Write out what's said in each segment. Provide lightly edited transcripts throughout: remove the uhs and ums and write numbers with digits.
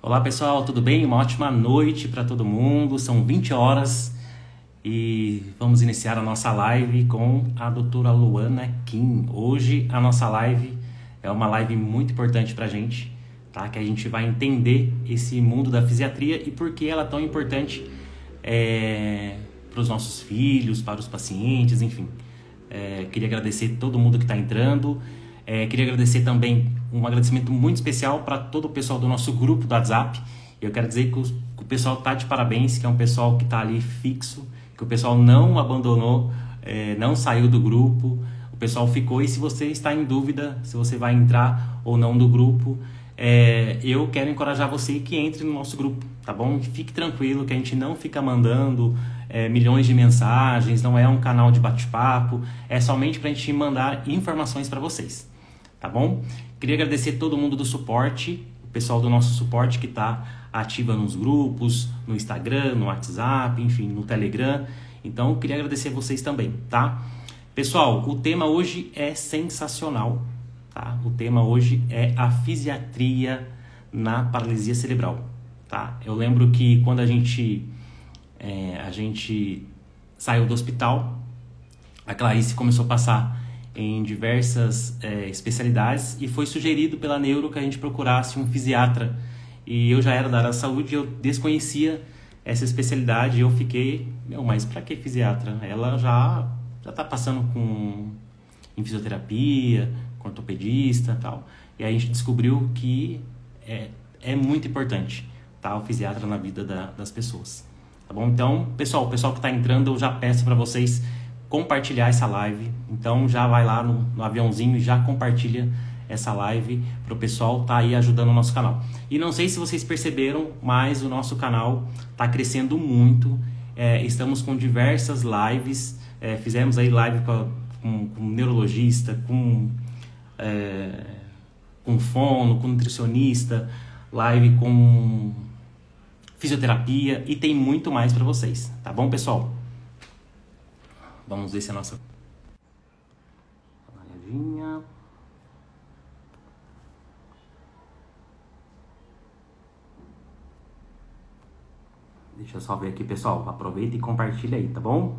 Olá pessoal, tudo bem? Uma ótima noite para todo mundo. São 20 horas e vamos iniciar a nossa live com a doutora Luana Kim. Hoje a nossa live é uma live muito importante para a gente, tá? Que a gente vai entender esse mundo da fisiatria e por que ela é tão importante para os nossos filhos, para os pacientes, enfim. Queria agradecer todo mundo que está entrando. Queria agradecer também, um agradecimento muito especial para todo o pessoal do nosso grupo do WhatsApp. Eu quero dizer que o pessoal está de parabéns, que é um pessoal que está ali fixo, que o pessoal não abandonou, não saiu do grupo, o pessoal ficou. E se você está em dúvida se você vai entrar ou não no grupo, eu quero encorajar você que entre no nosso grupo, tá bom? Fique tranquilo que a gente não fica mandando milhões de mensagens, não é um canal de bate-papo, é somente para a gente mandar informações para vocês. Tá bom? Queria agradecer todo mundo do suporte, o pessoal do nosso suporte que está ativa nos grupos, no Instagram, no WhatsApp, enfim, no Telegram. Então, queria agradecer a vocês também, tá? Pessoal, o tema hoje é sensacional, tá? O tema hoje é a fisiatria na paralisia cerebral, tá? Eu lembro que quando a gente saiu do hospital, a Clarice começou a passar em diversas especialidades e foi sugerido pela neuro que a gente procurasse um fisiatra. E eu já era da área da saúde, eu desconhecia essa especialidade e eu fiquei, mas pra que fisiatra? Ela já tá passando em fisioterapia, com ortopedista e tal. E aí a gente descobriu que é muito importante, tá? O fisiatra na vida das pessoas. Tá bom? Então, pessoal, o pessoal que está entrando, eu já peço para vocês compartilhar essa live. Então já vai lá no aviãozinho e já compartilha essa live para o pessoal tá aí ajudando o nosso canal. E não sei se vocês perceberam, mas o nosso canal está crescendo muito. Estamos com diversas lives. Fizemos aí live com neurologista, com fono, com nutricionista, live com fisioterapia e tem muito mais para vocês. Tá bom, pessoal? Vamos ver se a nossa olhadinha. Deixa eu só ver aqui, pessoal. Aproveita e compartilha aí, tá bom?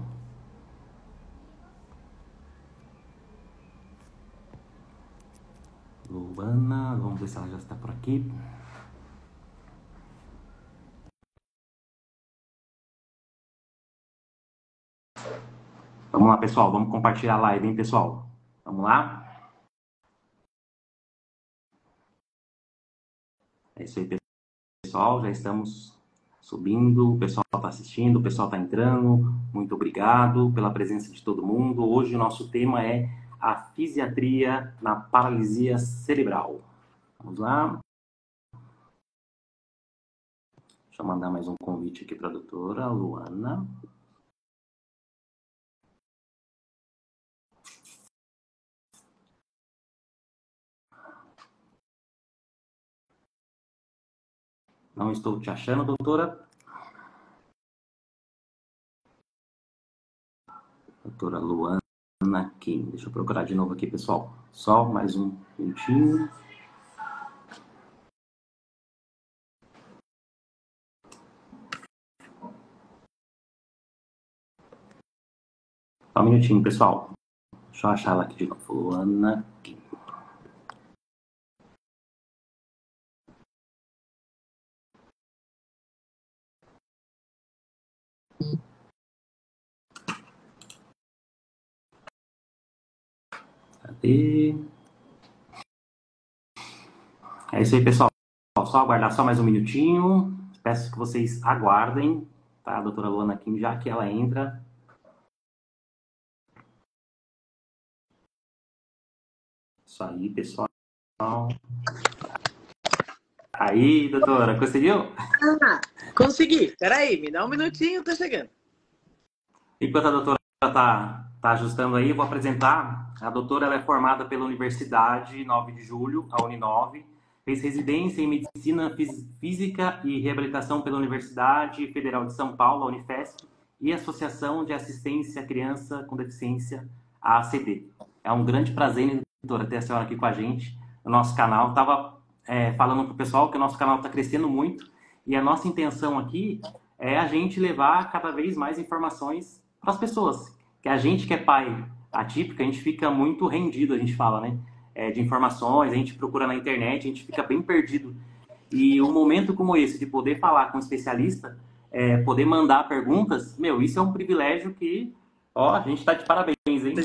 Luana, vamos ver se ela já está por aqui. Vamos lá, pessoal. Vamos compartilhar a live, hein, pessoal? Vamos lá? É isso aí, pessoal. Já estamos subindo. O pessoal está assistindo, o pessoal está entrando. Muito obrigado pela presença de todo mundo. Hoje o nosso tema é a fisiatria na paralisia cerebral. Vamos lá? Deixa eu mandar mais um convite aqui para a doutora Luana. Não estou te achando, doutora. Doutora Luana Kim. Deixa eu procurar de novo aqui, pessoal. Só mais um minutinho. Só um minutinho, pessoal. Deixa eu achar ela aqui de novo. Luana Kim. Cadê? É isso aí, pessoal. Só aguardar só mais um minutinho. Peço que vocês aguardem, tá? A doutora Luana Kim, já que ela entra. Isso aí, pessoal. Aí, doutora, conseguiu? Consegui. Peraí, me dá um minutinho, tô chegando. Enquanto a doutora tá ajustando aí, eu vou apresentar. A doutora ela é formada pela Universidade 9 de Julho, a Uninove. Fez residência em Medicina Física e Reabilitação pela Universidade Federal de São Paulo, a Unifesp, e Associação de Assistência à Criança com Deficiência, a ACD. É um grande prazer, doutora, ter a senhora aqui com a gente no nosso canal. Estava falando para o pessoal que o nosso canal está crescendo muito e a nossa intenção aqui é a gente levar cada vez mais informações para as pessoas. Que a gente que é pai atípico, a gente fica muito rendido, a gente fala, né? De informações, a gente procura na internet, a gente fica bem perdido. E um momento como esse, de poder falar com um especialista, poder mandar perguntas, meu, isso é um privilégio que, ó, a gente está de parabéns, hein?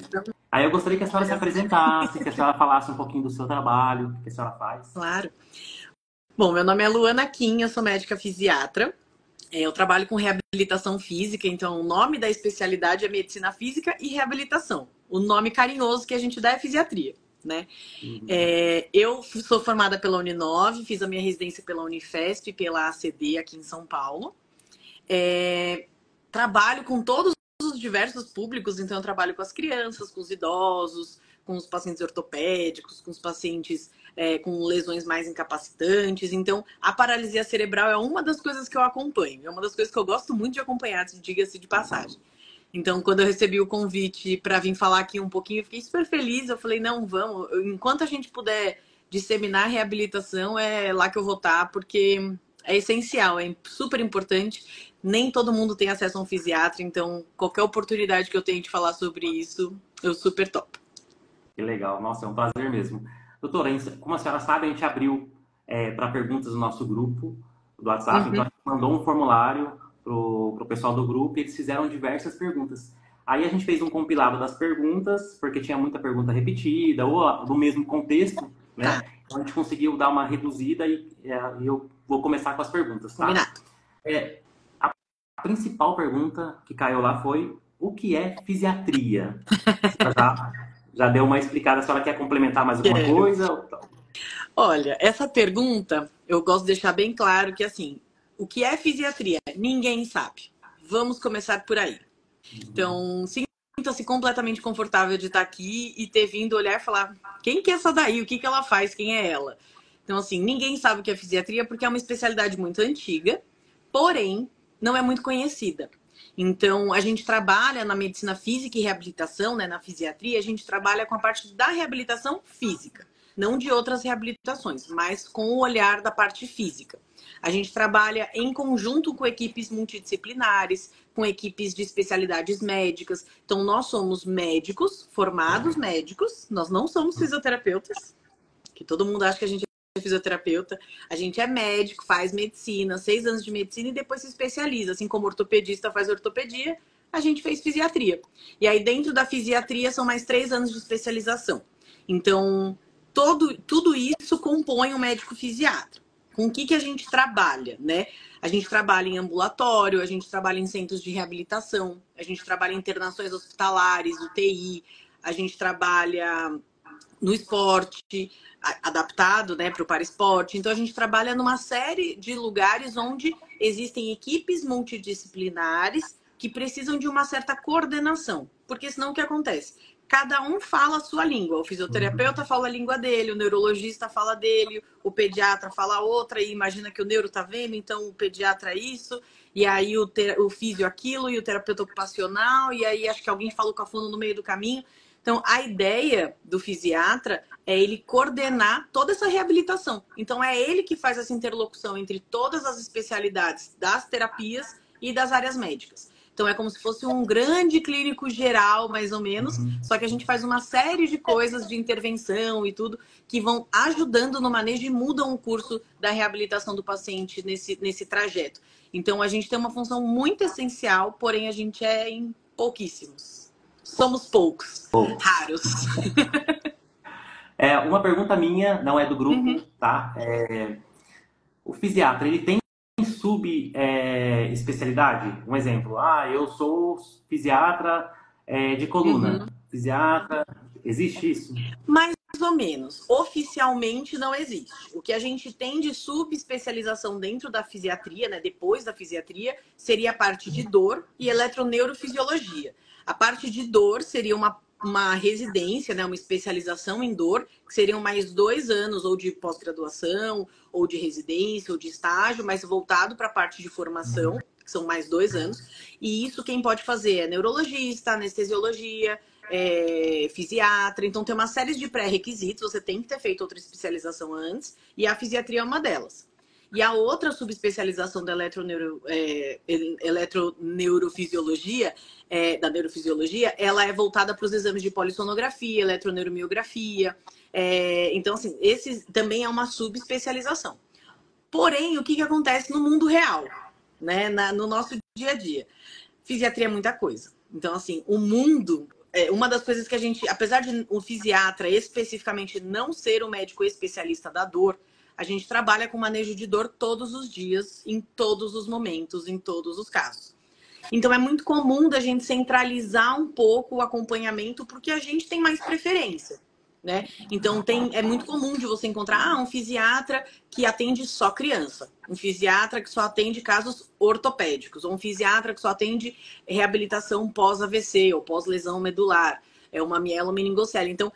Aí eu gostaria que a senhora se apresentasse, que a senhora falasse um pouquinho do seu trabalho, o que a senhora faz. Claro. Bom, meu nome é Luana Kim, eu sou médica fisiatra. Eu trabalho com reabilitação física, então o nome da especialidade é medicina física e reabilitação. O nome carinhoso que a gente dá é fisiatria, né? Eu sou formada pela Uninove, fiz a minha residência pela Unifesp, pela ACD aqui em São Paulo. Trabalho com todos os diversos públicos, então eu trabalho com as crianças, com os idosos, com os pacientes ortopédicos, com os pacientes com lesões mais incapacitantes. Então, a paralisia cerebral é uma das coisas que eu acompanho. É uma das coisas que eu gosto muito de acompanhar, diga-se de passagem. Então, quando eu recebi o convite para vir falar aqui um pouquinho, eu fiquei super feliz. Eu falei, não, vamos. Enquanto a gente puder disseminar a reabilitação, é lá que eu vou estar, porque é essencial, é super importante. Nem todo mundo tem acesso a um fisiatra, então qualquer oportunidade que eu tenho de falar sobre isso, eu super topo. Que legal, nossa, é um prazer mesmo. Doutora, como a senhora sabe, a gente abriu para perguntas no nosso grupo do WhatsApp, então a gente mandou um formulário pro pessoal do grupo e eles fizeram diversas perguntas. Aí a gente fez um compilado das perguntas, porque tinha muita pergunta repetida ou do mesmo contexto, né? Então a gente conseguiu dar uma reduzida e eu vou começar com as perguntas, tá? Combinado. A principal pergunta que caiu lá foi: o que é fisiatria? Já deu uma explicada, a senhora quer complementar mais alguma coisa? Olha, essa pergunta eu gosto de deixar bem claro que, assim, o que é fisiatria? Ninguém sabe. Vamos começar por aí. Então, sinta-se completamente confortável de estar aqui e ter vindo olhar e falar: quem que é essa daí? O que que ela faz? Quem é ela? Então, assim, ninguém sabe o que é fisiatria porque é uma especialidade muito antiga, porém, não é muito conhecida. Então, a gente trabalha na medicina física e reabilitação, né, na fisiatria, a gente trabalha com a parte da reabilitação física, não de outras reabilitações, mas com o olhar da parte física. A gente trabalha em conjunto com equipes multidisciplinares, com equipes de especialidades médicas. Então, nós somos médicos, formados médicos, nós não somos fisioterapeutas, que todo mundo acha que a gente é fisioterapeuta. A gente é médico, faz medicina, 6 anos de medicina e depois se especializa. Assim como ortopedista faz ortopedia, a gente fez fisiatria. E aí dentro da fisiatria são mais 3 anos de especialização. Então, tudo isso compõe um médico fisiatra. Com o que a gente trabalha, né? A gente trabalha em ambulatório, a gente trabalha em centros de reabilitação, a gente trabalha em internações hospitalares, UTI, a gente trabalha no esporte, adaptado, né, para o paraesporte. Então, a gente trabalha numa série de lugares onde existem equipes multidisciplinares que precisam de uma certa coordenação. Porque senão o que acontece? Cada um fala a sua língua. O fisioterapeuta fala a língua dele, o neurologista fala dele, o pediatra fala outra e imagina que o neuro tá vendo, então o pediatra isso, e aí o físio aquilo, e o terapeuta ocupacional, e aí acho que alguém falou com a fono no meio do caminho. Então, a ideia do fisiatra é ele coordenar toda essa reabilitação. Então, é ele que faz essa interlocução entre todas as especialidades das terapias e das áreas médicas. Então, é como se fosse um grande clínico geral, mais ou menos, só que a gente faz uma série de coisas de intervenção e tudo que vão ajudando no manejo e mudam o curso da reabilitação do paciente nesse trajeto. Então, a gente tem uma função muito essencial, porém a gente é em pouquíssimos. Somos poucos. Raros. Uma pergunta minha, não é do grupo, tá? O fisiatra, ele tem subespecialidade? Um exemplo, eu sou fisiatra de coluna. Fisiatra, existe isso? Mais ou menos. Oficialmente não existe. O que a gente tem de subespecialização dentro da fisiatria, né, depois da fisiatria, seria a parte de dor e eletroneurofisiologia. A parte de dor seria uma residência, né, uma especialização em dor, que seriam mais 2 anos, ou de pós-graduação, ou de residência, ou de estágio, mas voltado para a parte de formação, que são mais 2 anos. E isso quem pode fazer é neurologista, anestesiologia, fisiatra. Então, tem uma série de pré-requisitos. Você tem que ter feito outra especialização antes. E a fisiatria é uma delas. E a outra subespecialização da eletroneurofisiologia, da neurofisiologia, ela é voltada para os exames de polissonografia, eletroneuromiografia. Então, assim, esse também é uma subespecialização. Porém, o que acontece no mundo real, né? No nosso dia a dia? Fisiatria é muita coisa. Então, assim, o mundo... uma das coisas que a gente... Apesar de o fisiatra especificamente não ser o médico especialista da dor, a gente trabalha com manejo de dor todos os dias, em todos os momentos, em todos os casos. Então, é muito comum da gente centralizar um pouco o acompanhamento, porque a gente tem mais preferência, né? Então, é muito comum de você encontrar um fisiatra que atende só criança, um fisiatra que só atende casos ortopédicos, ou um fisiatra que só atende reabilitação pós-AVC ou pós-lesão medular, uma mielomeningocele. Então,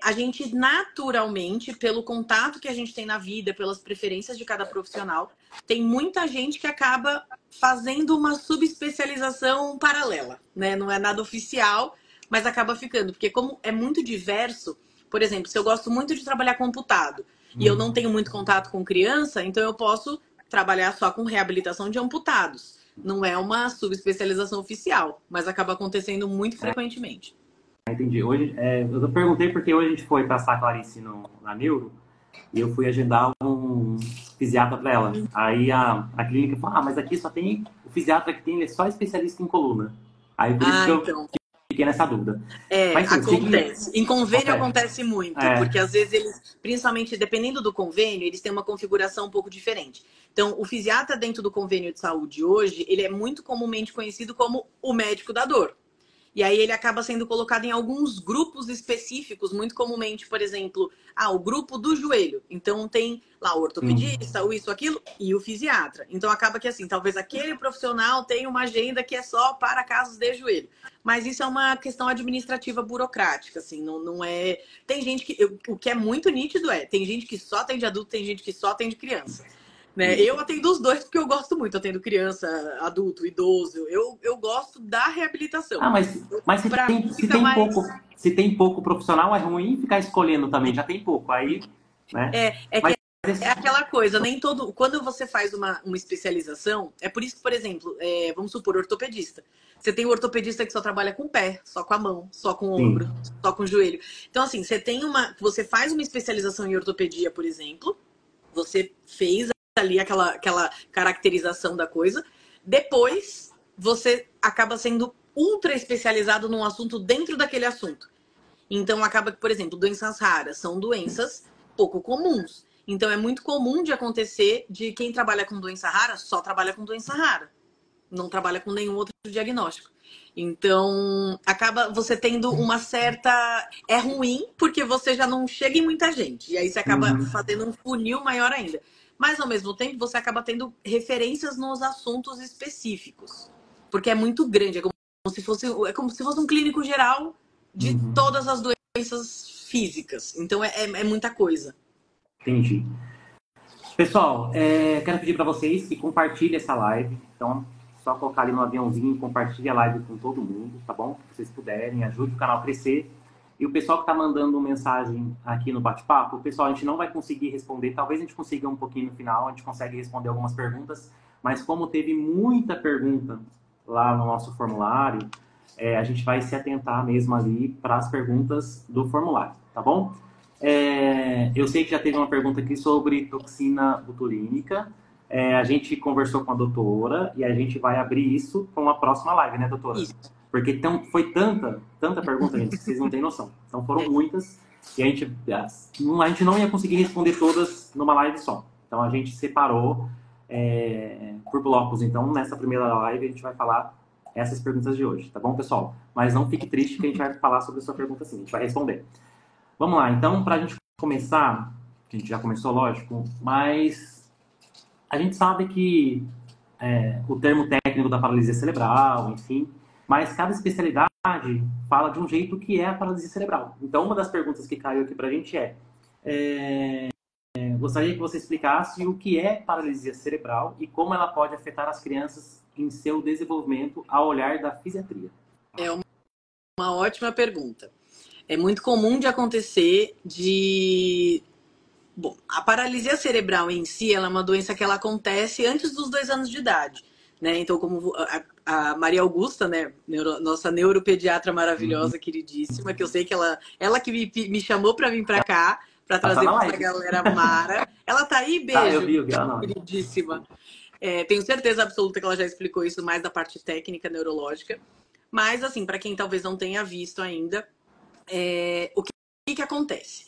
a gente naturalmente, pelo contato que a gente tem na vida, pelas preferências de cada profissional, tem muita gente que acaba fazendo uma subespecialização paralela, né? Não é nada oficial, mas acaba ficando. Porque como é muito diverso, por exemplo, se eu gosto muito de trabalhar com amputado e eu não tenho muito contato com criança, então eu posso trabalhar só com reabilitação de amputados. Não é uma subespecialização oficial, mas acaba acontecendo muito frequentemente. Entendi. Hoje, eu perguntei porque hoje a gente foi passar a Clarice na Neuro e eu fui agendar um fisiatra para ela. Aí a clínica falou, mas aqui só tem... O fisiatra que tem, ele é só especialista em coluna. Aí por isso que eu fiquei nessa dúvida. Mas, sim, acontece. Em convênio acontece muito, porque às vezes eles, principalmente dependendo do convênio, eles têm uma configuração um pouco diferente. Então, o fisiatra dentro do convênio de saúde hoje, ele é muito comumente conhecido como o médico da dor. E aí ele acaba sendo colocado em alguns grupos específicos, muito comumente, por exemplo, o grupo do joelho. Então tem lá o ortopedista, o isso, aquilo, e o fisiatra. Então acaba que assim, talvez aquele profissional tenha uma agenda que é só para casos de joelho. Mas isso é uma questão administrativa burocrática, assim, não é... Tem gente que... O que é muito nítido tem gente que só atende adulto, tem gente que só atende criança. Né? Eu atendo os dois porque eu gosto muito. Eu atendo criança, adulto, idoso. Eu gosto da reabilitação. Mas se tem pouco profissional, é ruim ficar escolhendo também. Já tem pouco. Aí, né? É aquela coisa, nem todo... Quando você faz uma especialização, é por isso que, por exemplo, vamos supor, ortopedista. Você tem o ortopedista que só trabalha com o pé, só com a mão, só com o ombro, só com o joelho. Então, assim, você faz uma especialização em ortopedia, por exemplo, você fez ali aquela caracterização da coisa. Depois, você acaba sendo ultra especializado num assunto dentro daquele assunto. Então, acaba que, por exemplo, doenças raras são doenças pouco comuns. Então, é muito comum de acontecer de quem trabalha com doença rara só trabalha com doença rara. Não trabalha com nenhum outro diagnóstico. Então, acaba você tendo uma certa... É ruim, porque você já não chega em muita gente. E aí você acaba fazendo um funil maior ainda. Mas, ao mesmo tempo, você acaba tendo referências nos assuntos específicos. Porque é muito grande. É como se fosse um clínico geral de todas as doenças físicas. Então, é muita coisa. Entendi. Pessoal, quero pedir para vocês que compartilhem essa live. Então, só colocar ali no aviãozinho e compartilhe a live com todo mundo, tá bom? Se vocês puderem, ajude o canal a crescer. E o pessoal que está mandando mensagem aqui no bate-papo, pessoal, a gente não vai conseguir responder. Talvez a gente consiga um pouquinho no final, a gente consegue responder algumas perguntas. Mas como teve muita pergunta lá no nosso formulário, a gente vai se atentar mesmo ali para as perguntas do formulário, tá bom? Eu sei que já teve uma pergunta aqui sobre toxina botulínica. A gente conversou com a doutora e a gente vai abrir isso para uma próxima live, né, doutora? Isso. Porque foi tanta pergunta, gente, que vocês não têm noção. Então foram muitas e a gente não ia conseguir responder todas numa live só. Então a gente separou por blocos. Então nessa primeira live a gente vai falar essas perguntas de hoje, tá bom, pessoal? Mas não fique triste que a gente vai falar sobre a sua pergunta sim, a gente vai responder. Vamos lá, então, para a gente começar, a gente já começou, lógico, mas a gente sabe que o termo técnico da paralisia cerebral, enfim, mas cada especialidade fala de um jeito que é a paralisia cerebral. Então, uma das perguntas que caiu aqui para a gente gostaria que você explicasse o que é paralisia cerebral e como ela pode afetar as crianças em seu desenvolvimento ao olhar da fisiatria. É uma ótima pergunta. É muito comum de acontecer de... Bom, a paralisia cerebral em si, ela é uma doença que ela acontece antes dos 2 anos de idade, né? Então, como a Maria Augusta, né, nossa neuropediatra maravilhosa, queridíssima, que eu sei que ela que me chamou para vir para cá, para trazer para essa galera mara. Ela tá aí, beijo, eu vi ela. queridíssima. Tenho certeza absoluta que ela já explicou isso mais da parte técnica neurológica. Mas, assim, para quem talvez não tenha visto ainda, o que acontece?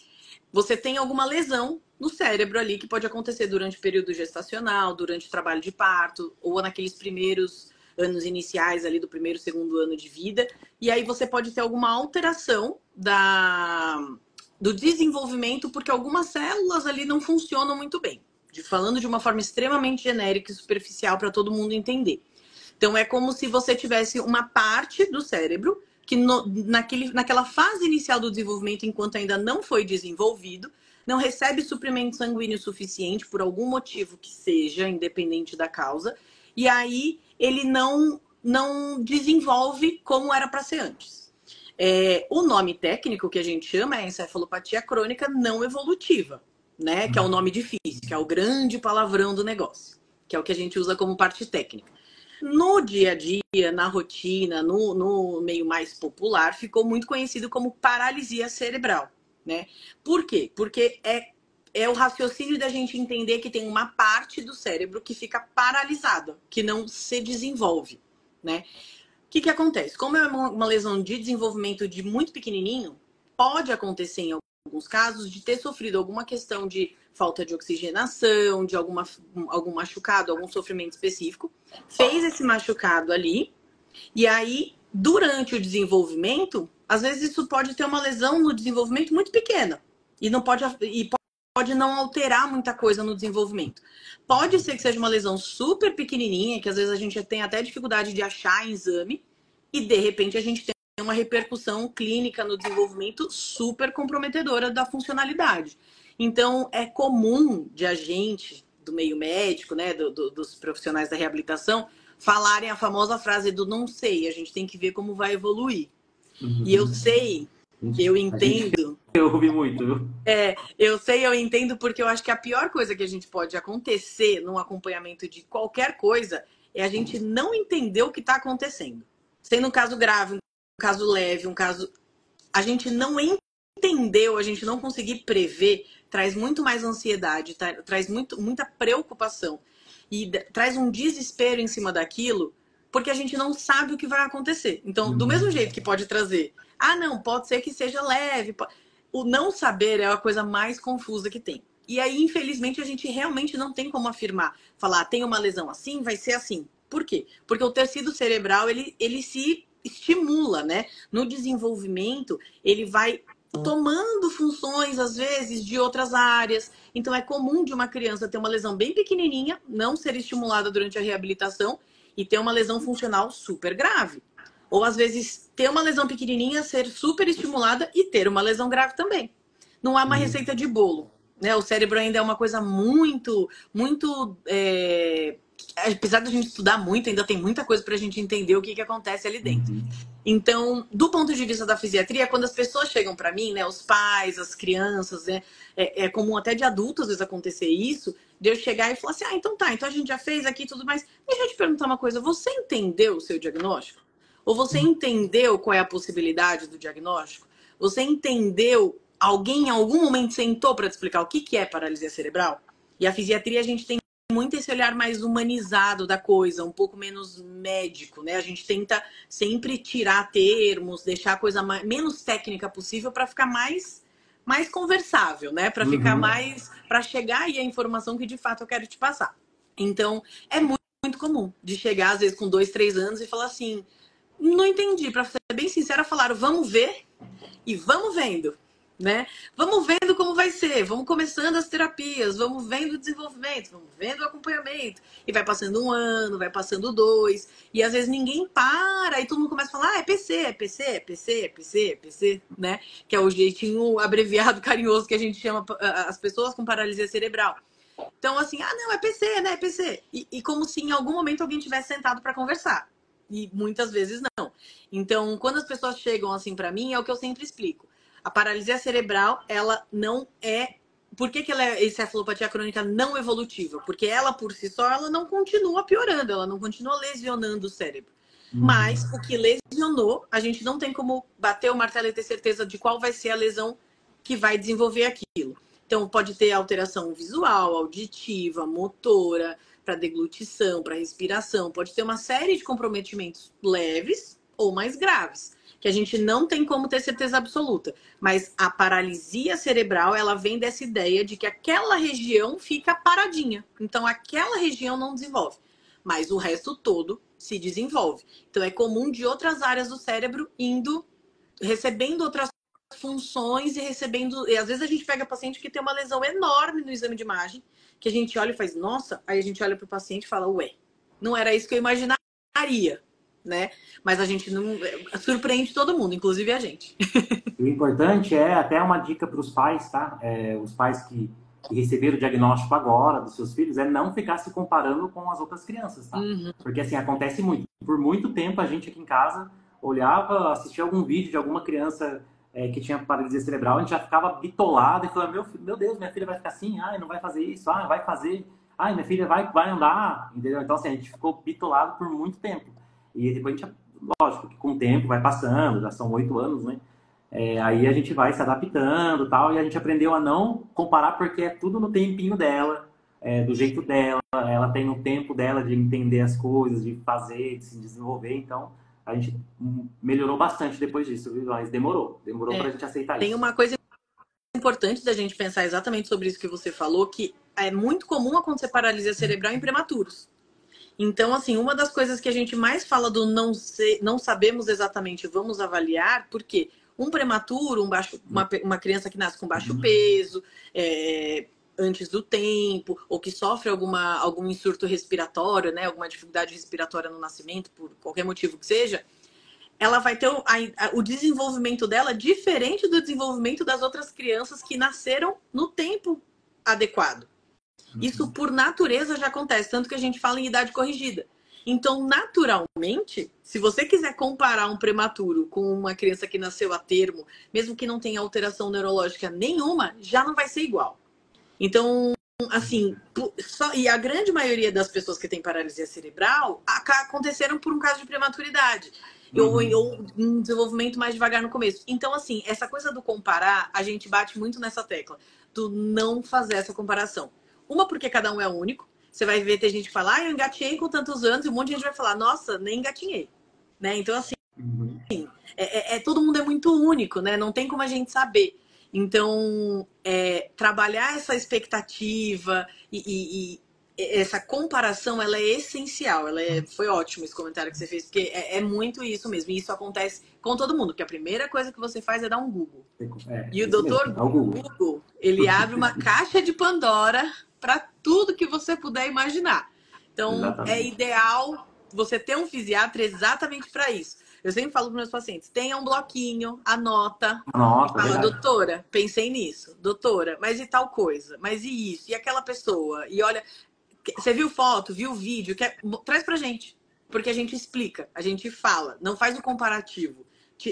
Você tem alguma lesão no cérebro ali que pode acontecer durante o período gestacional, durante o trabalho de parto, ou naqueles primeiros anos iniciais ali do primeiro, segundo ano de vida. E aí você pode ter alguma alteração do desenvolvimento, porque algumas células ali não funcionam muito bem. Falando de uma forma extremamente genérica e superficial para todo mundo entender. Então, é como se você tivesse uma parte do cérebro que naquela fase inicial do desenvolvimento, enquanto ainda não foi desenvolvido, não recebe suprimento sanguíneo suficiente por algum motivo que seja, independente da causa, e aí ele não desenvolve como era para ser antes. O nome técnico que a gente chama é encefalopatia crônica não evolutiva, né? Que é o nome difícil, que é o grande palavrão do negócio, que é o que a gente usa como parte técnica. No dia a dia, na rotina, no meio mais popular, ficou muito conhecido como paralisia cerebral, né? Por quê? Porque é o raciocínio da gente entender que tem uma parte do cérebro que fica paralisada, que não se desenvolve, né? O que acontece? Como é uma lesão de desenvolvimento de muito pequenininho, pode acontecer em alguns casos de ter sofrido alguma questão de falta de oxigenação, de algum machucado, algum sofrimento específico, fez esse machucado ali, e aí, durante o desenvolvimento, às vezes isso pode ter uma lesão no desenvolvimento muito pequena, e pode não alterar muita coisa no desenvolvimento. Pode ser que seja uma lesão super pequenininha, que às vezes a gente tem até dificuldade de achar em exame, e de repente a gente tem uma repercussão clínica no desenvolvimento super comprometedora da funcionalidade. Então, é comum de a gente, do meio médico, né, dos profissionais da reabilitação, falarem a famosa frase do não sei, a gente tem que ver como vai evoluir. E eu sei, eu entendo. Eu ouvi muito, viu? Eu entendo, porque eu acho que a pior coisa que a gente pode acontecer num acompanhamento de qualquer coisa é a gente não entender o que está acontecendo. Sendo um caso grave, um caso leve, um caso... A gente não entendeu, a gente não conseguir prever, traz muito mais ansiedade, traz muita preocupação. E traz um desespero em cima daquilo, porque a gente não sabe o que vai acontecer. Então, do mesmo jeito que pode trazer... não, pode ser que seja leve. O não saber é a coisa mais confusa que tem. E aí, infelizmente, a gente realmente não tem como afirmar. Falar, tem uma lesão assim, vai ser assim. Por quê? Porque o tecido cerebral, ele se estimula, né? No desenvolvimento, ele vai tomando funções, às vezes, de outras áreas. Então, é comum de uma criança ter uma lesão bem pequenininha, não ser estimulada durante a reabilitação e ter uma lesão funcional super grave. Ou, às vezes, ter uma lesão pequenininha, ser super estimulada e ter uma lesão grave também. Não há uma receita de bolo, né? O cérebro ainda é uma coisa muito, muito... Apesar da gente estudar muito, ainda tem muita coisa para a gente entender o que acontece ali dentro. Então, do ponto de vista da fisiatria, quando as pessoas chegam para mim, né, os pais, as crianças, né, é comum até de adultos às vezes acontecer isso, de eu chegar e falar assim, então tá, então a gente já fez aqui tudo mais. Deixa eu te perguntar uma coisa, você entendeu o seu diagnóstico? Ou você entendeu qual é a possibilidade do diagnóstico? Você entendeu, alguém em algum momento sentou para te explicar o que é paralisia cerebral? E a fisiatria, a gente tem muito esse olhar mais humanizado da coisa, um pouco menos médico, né? A gente tenta sempre tirar termos, deixar a coisa menos técnica possível para ficar mais conversável, né? Para ficar mais... para chegar aí a informação que de fato eu quero te passar. Então, é muito comum de chegar, às vezes, com 2, 3 anos e falar assim, não entendi, para ser bem sincera, falaram, vamos ver e vamos vendo. Né? Vamos vendo como vai ser, vamos começando as terapias, vamos vendo o desenvolvimento, vamos vendo o acompanhamento. E vai passando 1 ano, vai passando 2, e às vezes ninguém para, e todo mundo começa a falar, é PC, é PC, é PC, é PC, é PC, né? Que é o jeitinho abreviado, carinhoso que a gente chama as pessoas com paralisia cerebral. Então, assim, não, é PC, né? É PC. E como se em algum momento alguém tivesse sentado para conversar. e muitas vezes não. Então, quando as pessoas chegam assim para mim, é o que eu sempre explico. A paralisia cerebral, ela não é... Por que ela é encefalopatia crônica não evolutiva? Porque ela, por si só, ela não continua piorando, ela não continua lesionando o cérebro. Mas o que lesionou, a gente não tem como bater o martelo e ter certeza de qual vai ser a lesão que vai desenvolver aquilo. Então, pode ter alteração visual, auditiva, motora, para deglutição, para respiração. Pode ter uma série de comprometimentos leves ou mais graves, que a gente não tem como ter certeza absoluta. Mas a paralisia cerebral, ela vem dessa ideia de que aquela região fica paradinha. Então, aquela região não desenvolve. Mas o resto todo se desenvolve. Então, é comum de outras áreas do cérebro recebendo outras funções e recebendo... E às vezes a gente pega paciente que tem uma lesão enorme no exame de imagem, que a gente olha e faz, nossa, aí a gente olha para o paciente e fala, ué, não era isso que eu imaginaria, né? Mas a gente não... surpreende todo mundo, inclusive a gente. O importante é, até uma dica para os pais, tá? Os pais que receberam o diagnóstico agora dos seus filhos, é não ficar se comparando com as outras crianças, tá? Porque assim, acontece muito. Por muito tempo, a gente aqui em casa olhava, assistia algum vídeo de alguma criança que tinha paralisia cerebral, a gente já ficava bitolado e falava, meu Deus, minha filha vai ficar assim, ai, não vai fazer isso, ai, vai fazer, ai, minha filha vai andar, entendeu? Então, assim, a gente ficou bitolado por muito tempo. E depois a gente, lógico, que com o tempo vai passando, já são 8 anos, né? Aí a gente vai se adaptando e tal, e a gente aprendeu a não comparar porque é tudo no tempinho dela, do jeito dela, ela tem o tempo dela de entender as coisas, de fazer, de se desenvolver, então a gente melhorou bastante depois disso, viu? Mas demorou pra gente aceitar isso. Tem uma coisa importante da gente pensar exatamente sobre isso que você falou, que é muito comum acontecer paralisia cerebral em prematuros. Então, assim, uma das coisas que a gente mais fala do não sabemos exatamente, vamos avaliar, porque um prematuro, uma criança que nasce com baixo peso, antes do tempo, ou que sofre algum insurto respiratório, né, alguma dificuldade respiratória no nascimento, por qualquer motivo que seja, ela vai ter o desenvolvimento dela diferente do desenvolvimento das outras crianças que nasceram no tempo adequado. Isso, por natureza, já acontece, tanto que a gente fala em idade corrigida. Então, naturalmente, se você quiser comparar um prematuro com uma criança que nasceu a termo, mesmo que não tenha alteração neurológica nenhuma, já não vai ser igual. Então, assim, e a grande maioria das pessoas que têm paralisia cerebral aconteceram por um caso de prematuridade. Ou um desenvolvimento mais devagar no começo. Então, assim, essa coisa do comparar, a gente bate muito nessa tecla, do não fazer essa comparação. Uma, porque cada um é único. Você vai ver, tem gente que fala, eu engatinhei com tantos anos, e um monte de gente vai falar, nossa, nem engatinhei. Né? Então, assim, todo mundo é muito único, né? Não tem como a gente saber. Então, trabalhar essa expectativa e essa comparação, ela é essencial. Foi ótimo esse comentário que você fez, porque é muito isso mesmo. E isso acontece com todo mundo, porque a primeira coisa que você faz é dar um Google. E o doutor Google, ele abre uma caixa de Pandora para tudo que você puder imaginar. Então, exatamente. É ideal você ter um fisiatra exatamente para isso. Eu sempre falo para meus pacientes, tenha um bloquinho, anota. E fala, doutora, pensei nisso. Doutora, mas e tal coisa? Mas e isso? E aquela pessoa? E olha, você viu foto, viu vídeo? Traz pra gente. Porque a gente explica, a gente fala. Não faz o comparativo.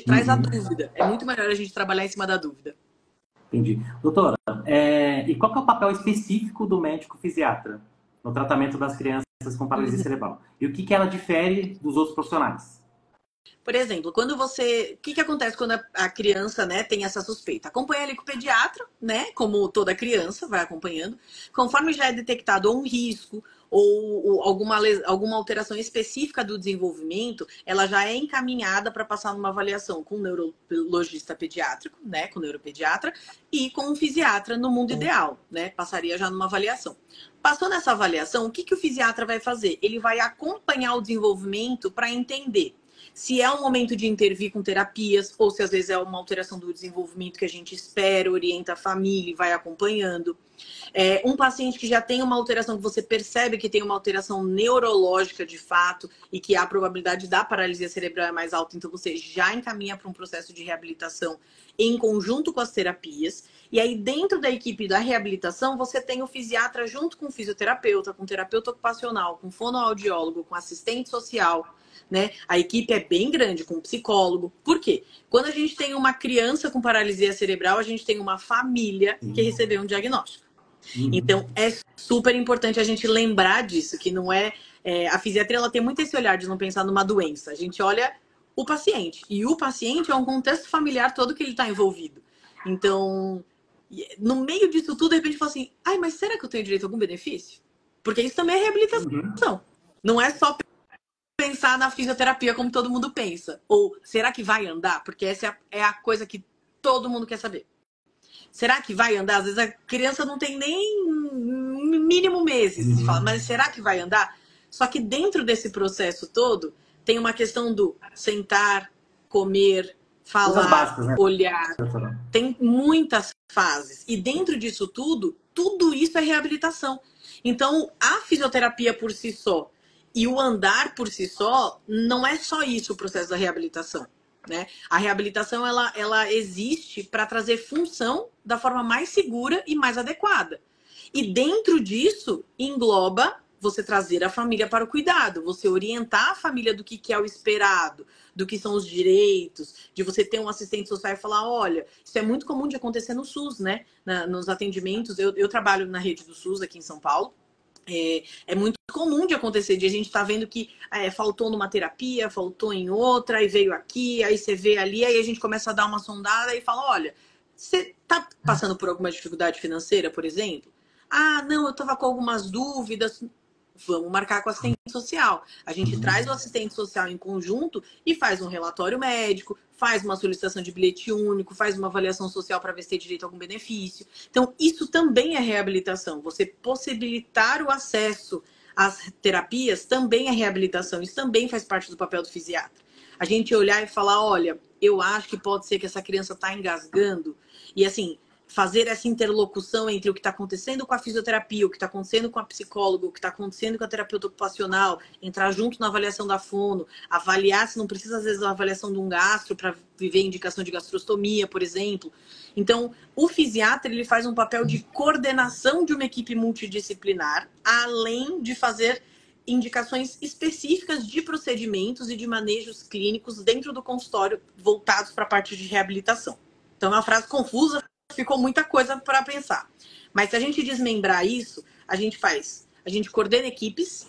Traz a dúvida. É muito melhor a gente trabalhar em cima da dúvida. Entendi. Doutora, e qual que é o papel específico do médico fisiatra no tratamento das crianças com paralisia cerebral? E o que ela difere dos outros profissionais? Por exemplo, quando o que acontece quando a criança, né, tem essa suspeita? Acompanha ali com o pediatra, né? Como toda criança vai acompanhando. Conforme já é detectado um risco ou alguma alteração específica do desenvolvimento, ela já é encaminhada para passar numa avaliação com um neurologista pediátrico, né, com o neuropediatra, e com um fisiatra no mundo ideal, né? Passaria já numa avaliação. Passou nessa avaliação, o que o fisiatra vai fazer? Ele vai acompanhar o desenvolvimento para entender se é um momento de intervir com terapias, ou se às vezes é uma alteração do desenvolvimento que a gente espera, orienta a família e vai acompanhando. Um paciente que já tem uma alteração, que você percebe que tem uma alteração neurológica de fato e que a probabilidade da paralisia cerebral é mais alta, então você já encaminha para um processo de reabilitação em conjunto com as terapias. E aí, dentro da equipe da reabilitação, você tem o fisiatra junto com o fisioterapeuta, com o terapeuta ocupacional, com o fonoaudiólogo, com assistente social, né? A equipe é bem grande, com psicólogo. Por quê? Quando a gente tem uma criança com paralisia cerebral, a gente tem uma família que recebeu um diagnóstico. Então, é super importante a gente lembrar disso, que não é... a fisiatria, ela tem muito esse olhar de não pensar numa doença. A gente olha o paciente. E o paciente é um contexto familiar todo que ele está envolvido. Então, no meio disso tudo, de repente, fala assim, ai, mas será que eu tenho direito a algum benefício? Porque isso também é reabilitação. Não é só pensar na fisioterapia como todo mundo pensa. Ou, será que vai andar? Porque essa é a coisa que todo mundo quer saber. Será que vai andar? Às vezes a criança não tem nem mínimo meses. Fala, mas será que vai andar? Só que dentro desse processo todo, tem uma questão do sentar, comer, falar, básicas, né? Olhar. Tem muitas fases. E dentro disso tudo isso é reabilitação. Então, a fisioterapia por si só e o andar por si só, não é só isso o processo da reabilitação. Né? A reabilitação ela existe para trazer função da forma mais segura e mais adequada. E dentro disso, engloba você trazer a família para o cuidado, você orientar a família do que é o esperado, do que são os direitos, de você ter um assistente social e falar, olha, isso é muito comum de acontecer no SUS, né? Nos atendimentos. Eu trabalho na rede do SUS aqui em São Paulo. É muito comum de acontecer, de a gente tá vendo que faltou numa terapia, faltou em outra, aí veio aqui, aí você vê ali, aí a gente começa a dar uma sondada e fala, olha, você tá passando por alguma dificuldade financeira, por exemplo? Ah, não, eu tava com algumas dúvidas. Vamos marcar com o assistente social. A gente traz o assistente social em conjunto e faz um relatório médico, faz uma solicitação de bilhete único, faz uma avaliação social para ver se tem direito a algum benefício. Então, isso também é reabilitação. Você possibilitar o acesso às terapias também é reabilitação. Isso também faz parte do papel do fisiatra. A gente olhar e falar, olha, eu acho que pode ser que essa criança está engasgando. E assim, fazer essa interlocução entre o que está acontecendo com a fisioterapia, o que está acontecendo com a psicóloga, o que está acontecendo com a terapeuta ocupacional, entrar junto na avaliação da fono, avaliar se não precisa, às vezes, da avaliação de um gastro para viver indicação de gastrostomia, por exemplo. Então, o fisiatra ele faz um papel de coordenação de uma equipe multidisciplinar, além de fazer indicações específicas de procedimentos e de manejos clínicos dentro do consultório voltados para a parte de reabilitação. Então, é uma frase confusa, ficou muita coisa para pensar. Mas se a gente desmembrar isso, a gente coordena equipes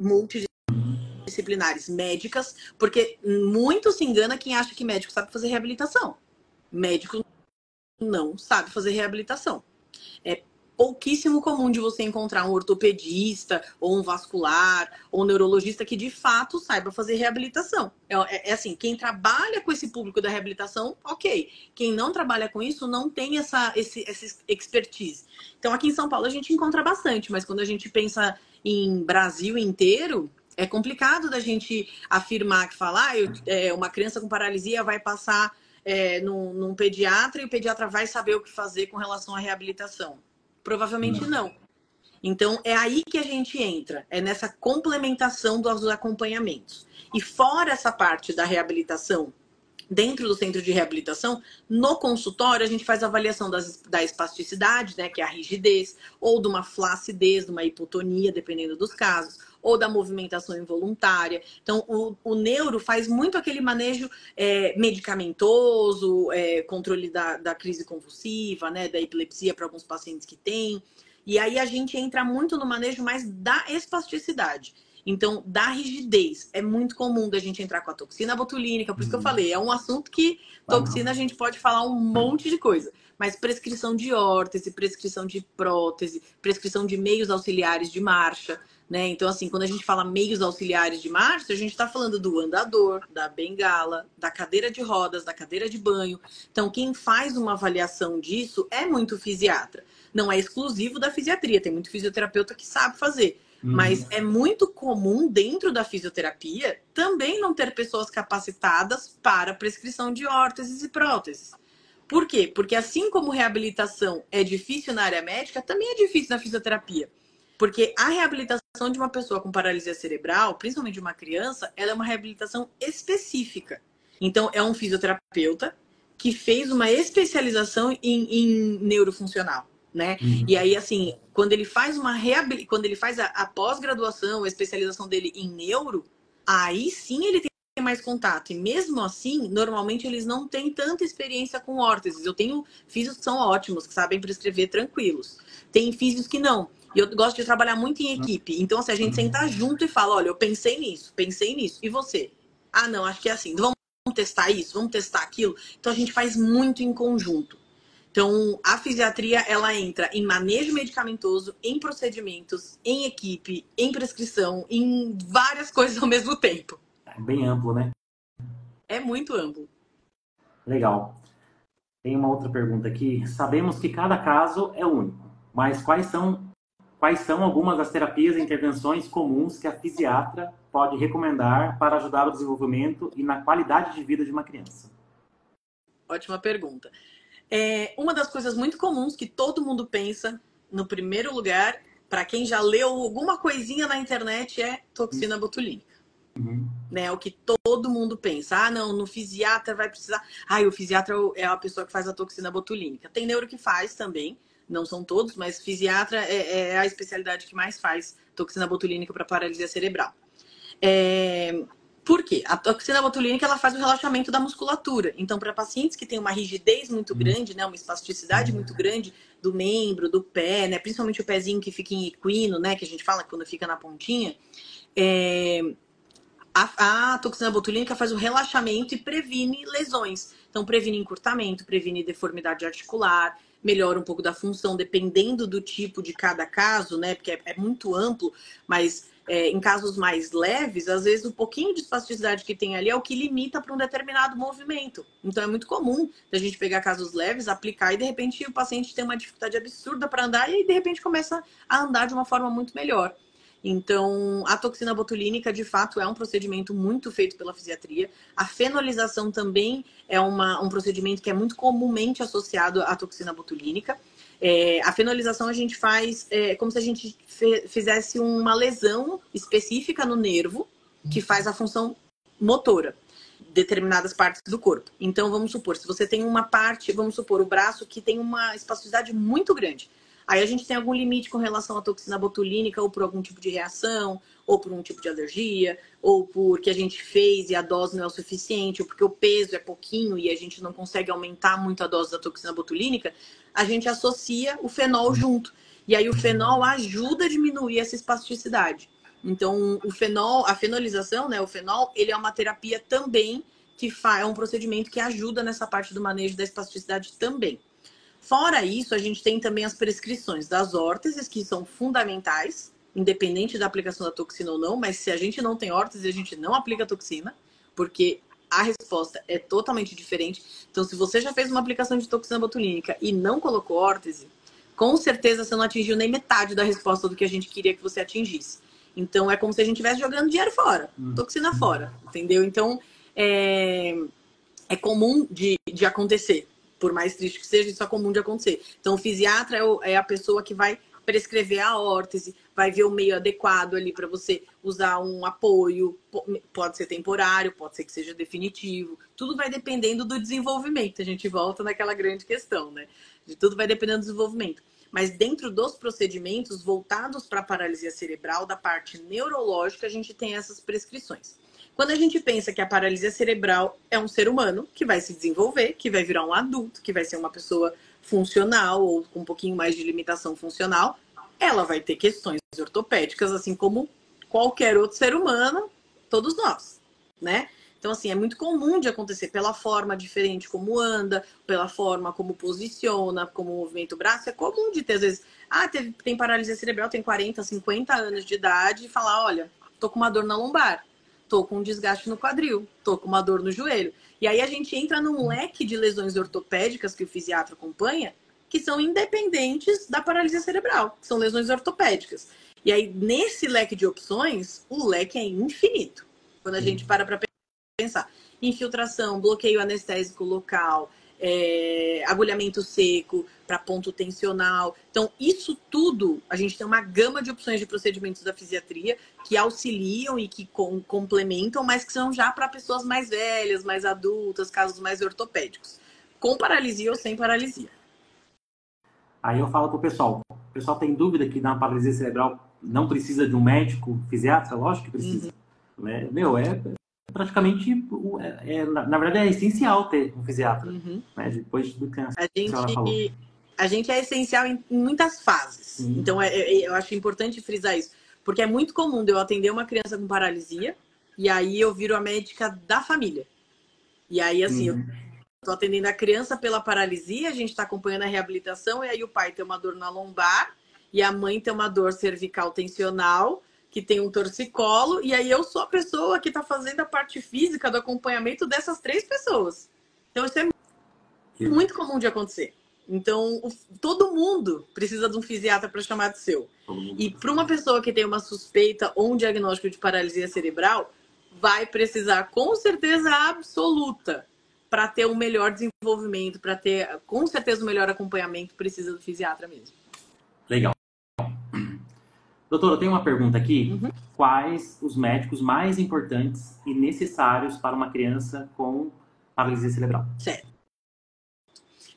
multidisciplinares médicas, porque muito se engana quem acha que médico sabe fazer reabilitação. Médico não sabe fazer reabilitação. É pouquíssimo comum de você encontrar um ortopedista, ou um vascular, ou um neurologista que de fato saiba fazer reabilitação. É assim, quem trabalha com esse público da reabilitação, ok. Quem não trabalha com isso não tem essa expertise. Então aqui em São Paulo a gente encontra bastante, mas quando a gente pensa em Brasil inteiro, é complicado da gente afirmar que falar, uma criança com paralisia vai passar num pediatra e o pediatra vai saber o que fazer com relação à reabilitação. Provavelmente não. Então, é aí que a gente entra. É nessa complementação dos acompanhamentos. E fora essa parte da reabilitação, dentro do centro de reabilitação, no consultório, a gente faz a avaliação da espasticidade, né, que é a rigidez, ou de uma flacidez, de uma hipotonia, dependendo dos casos, ou da movimentação involuntária. Então, o neuro faz muito aquele manejo medicamentoso, controle da crise convulsiva, né, da epilepsia para alguns pacientes que têm. E aí a gente entra muito no manejo mais da espasticidade. Então, da rigidez. É muito comum da gente entrar com a toxina botulínica. Por isso que eu falei, é um assunto que toxina a gente pode falar um monte de coisa. Mas prescrição de órtese, prescrição de prótese, prescrição de meios auxiliares de marcha, né? Então, assim, quando a gente fala meios auxiliares de marcha, a gente está falando do andador, da bengala, da cadeira de rodas, da cadeira de banho. Então, quem faz uma avaliação disso é muito fisiatra. Não é exclusivo da fisiatria, tem muito fisioterapeuta que sabe fazer. Mas é muito comum dentro da fisioterapia também não ter pessoas capacitadas para prescrição de órteses e próteses. Por quê? Porque assim como reabilitação é difícil na área médica, também é difícil na fisioterapia. Porque a reabilitação de uma pessoa com paralisia cerebral, principalmente de uma criança, ela é uma reabilitação específica. Então, é um fisioterapeuta que fez uma especialização em neurofuncional. Né? E aí, assim, quando ele faz a pós-graduação, a especialização dele em neuro, aí sim ele tem mais contato. E mesmo assim, normalmente eles não têm tanta experiência com órteses. Eu tenho físios que são ótimos, que sabem prescrever tranquilos. Tem físios que não. E eu gosto de trabalhar muito em equipe. Então, se a gente sentar junto e fala, olha, eu pensei nisso. E você? Ah, não, acho que é assim. Vamos testar isso, vamos testar aquilo. Então, a gente faz muito em conjunto. Então, a fisiatria, ela entra em manejo medicamentoso, em procedimentos, em equipe, em prescrição, em várias coisas ao mesmo tempo. É bem amplo, né? É muito amplo. Legal. Tem uma outra pergunta aqui. Sabemos que cada caso é único, mas quais são algumas das terapias e intervenções comuns que a fisiatra pode recomendar para ajudar o desenvolvimento e na qualidade de vida de uma criança? Ótima pergunta. Uma das coisas muito comuns que todo mundo pensa, no primeiro lugar, para quem já leu alguma coisinha na internet, é toxina botulínica. Né, o que todo mundo pensa. Ah, não, no fisiatra vai precisar. Ah, o fisiatra é a pessoa que faz a toxina botulínica. Tem neuro que faz também, não são todos, mas fisiatra é a especialidade que mais faz toxina botulínica para paralisia cerebral. Por quê? A toxina botulínica ela faz o relaxamento da musculatura. Então, para pacientes que têm uma rigidez muito grande, né, uma espasticidade muito grande do membro, do pé, né, principalmente o pezinho que fica em equino, né, que a gente fala quando fica na pontinha, a toxina botulínica faz o relaxamento e previne lesões. Então, previne encurtamento, previne deformidade articular, melhora um pouco da função, dependendo do tipo de cada caso, né? Porque é muito amplo, mas em casos mais leves, às vezes o pouquinho de espasticidade que tem ali é o que limita para um determinado movimento. Então, é muito comum a gente pegar casos leves, aplicar e, de repente, o paciente tem uma dificuldade absurda para andar e, de repente, começa a andar de uma forma muito melhor. Então, a toxina botulínica, de fato, é um procedimento muito feito pela fisiatria. A fenolização também é um procedimento que é muito comumente associado à toxina botulínica. A fenolização a gente faz como se a gente fizesse uma lesão específica no nervo que faz a função motora, determinadas partes do corpo. Então, vamos supor, se você tem uma parte, vamos supor, o braço que tem uma espasticidade muito grande. Aí a gente tem algum limite com relação à toxina botulínica, ou por algum tipo de reação, ou por um tipo de alergia, ou porque a gente fez e a dose não é o suficiente, ou porque o peso é pouquinho e a gente não consegue aumentar muito a dose da toxina botulínica, a gente associa o fenol junto. E aí o fenol ajuda a diminuir essa espasticidade. Então, o fenol, a fenolização, né, o fenol, ele é uma terapia também que é um procedimento que ajuda nessa parte do manejo da espasticidade também. Fora isso, a gente tem também as prescrições das órteses, que são fundamentais, independente da aplicação da toxina ou não, mas se a gente não tem órtese, a gente não aplica toxina, porque a resposta é totalmente diferente. Então, se você já fez uma aplicação de toxina botulínica e não colocou órtese, com certeza você não atingiu nem metade da resposta do que a gente queria que você atingisse. Então, é como se a gente estivesse jogando dinheiro fora, toxina fora, entendeu? Então, é comum de acontecer. Por mais triste que seja, isso é comum de acontecer. Então, o fisiatra é a pessoa que vai prescrever a órtese, vai ver o meio adequado ali para você usar um apoio. Pode ser temporário, pode ser que seja definitivo. Tudo vai dependendo do desenvolvimento. A gente volta naquela grande questão, né? De tudo vai dependendo do desenvolvimento. Mas dentro dos procedimentos voltados para a paralisia cerebral, da parte neurológica, a gente tem essas prescrições. Quando a gente pensa que a paralisia cerebral é um ser humano que vai se desenvolver, que vai virar um adulto, que vai ser uma pessoa funcional ou com um pouquinho mais de limitação funcional, ela vai ter questões ortopédicas, assim como qualquer outro ser humano, todos nós, né? Então, assim, é muito comum de acontecer pela forma diferente como anda, pela forma como posiciona, como movimenta o braço. É comum de ter, às vezes, tem paralisia cerebral, tem 40, 50 anos de idade e falar, olha, tô com uma dor na lombar. Tô com um desgaste no quadril, tô com uma dor no joelho. E aí a gente entra num leque de lesões ortopédicas que o fisiatra acompanha, que são independentes da paralisia cerebral, que são lesões ortopédicas. E aí, nesse leque de opções, o leque é infinito. Quando a gente para pensar. Infiltração, bloqueio anestésico local, agulhamento seco para ponto tensional. Então, isso tudo, a gente tem uma gama de opções de procedimentos da fisiatria que auxiliam e que complementam, mas que são já para pessoas mais velhas, mais adultas, casos mais ortopédicos. Com paralisia ou sem paralisia. Aí eu falo pro pessoal. O pessoal tem dúvida que na paralisia cerebral não precisa de um médico fisiatra? Lógico que precisa. né? Meu, é praticamente, na verdade, é essencial ter um fisiatra, né? Depois do que a A senhora falou. gente, a gente é essencial em muitas fases. Sim. Então, eu acho importante frisar isso. Porque é muito comum de eu atender uma criança com paralisia e aí eu viro a médica da família. E aí, assim, eu tô atendendo a criança pela paralisia, a gente está acompanhando a reabilitação e aí o pai tem uma dor na lombar e a mãe tem uma dor cervical tensional, que tem um torcicolo, e aí eu sou a pessoa que está fazendo a parte física do acompanhamento dessas três pessoas. Então, isso é muito comum de acontecer. Então, todo mundo precisa de um fisiatra para chamar de seu. E para uma pessoa que tem uma suspeita ou um diagnóstico de paralisia cerebral, vai precisar com certeza absoluta para ter um melhor desenvolvimento, para ter com certeza um melhor acompanhamento, precisa do fisiatra mesmo. Legal. Doutora, eu tenho uma pergunta aqui. Quais os médicos mais importantes e necessários para uma criança com paralisia cerebral? Certo.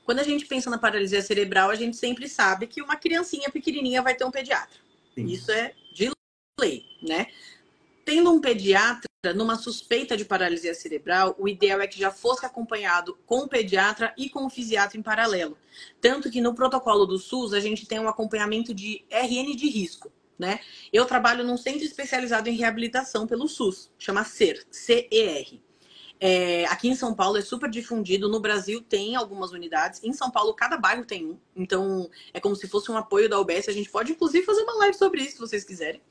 Quando a gente pensa na paralisia cerebral, a gente sempre sabe que uma criancinha pequenininha vai ter um pediatra. Sim. Isso é de lei, né? Tendo um pediatra numa suspeita de paralisia cerebral, o ideal é que já fosse acompanhado com o pediatra e com o fisiatra em paralelo. Tanto que no protocolo do SUS, a gente tem um acompanhamento de RN de risco, né? Eu trabalho num centro especializado em reabilitação pelo SUS, chama CER, C-E-R. Aqui em São Paulo é super difundido, no Brasil tem algumas unidades, em São Paulo cada bairro tem um, então é como se fosse um apoio da UBS, a gente pode inclusive fazer uma live sobre isso se vocês quiserem,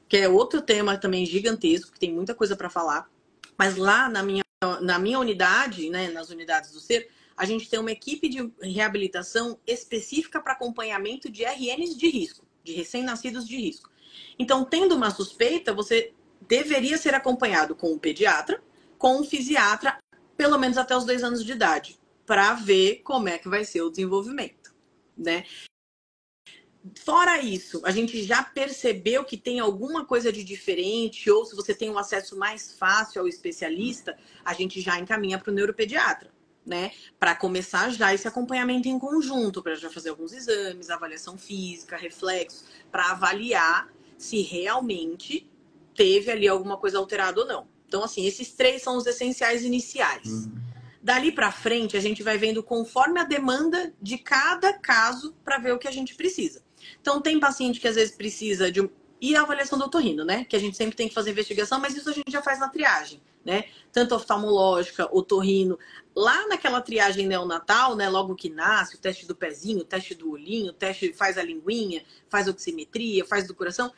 que é outro tema também gigantesco, que tem muita coisa para falar, mas lá na minha unidade, né, nas unidades do SER, a gente tem uma equipe de reabilitação específica para acompanhamento de RNs de risco, de recém-nascidos de risco. Então, tendo uma suspeita, você deveria ser acompanhado com um pediatra, com um fisiatra, pelo menos até os 2 anos de idade, para ver como é que vai ser o desenvolvimento, né? Fora isso, a gente já percebeu que tem alguma coisa de diferente, ou se você tem um acesso mais fácil ao especialista, a gente já encaminha para o neuropediatra, né? Para começar já esse acompanhamento em conjunto, para já fazer alguns exames, avaliação física, reflexo, para avaliar se realmente teve ali alguma coisa alterada ou não. Então, assim, esses 3 são os essenciais iniciais. Dali para frente, a gente vai vendo conforme a demanda de cada caso para ver o que a gente precisa. Então, tem paciente que às vezes precisa de e a avaliação do otorrino, né? Que a gente sempre tem que fazer investigação, mas isso a gente já faz na triagem, né? Tanto oftalmológica, otorrino. Lá naquela triagem neonatal, né? Logo que nasce, o teste do pezinho, o teste do olhinho, o teste faz a linguinha, faz oximetria, faz do coração.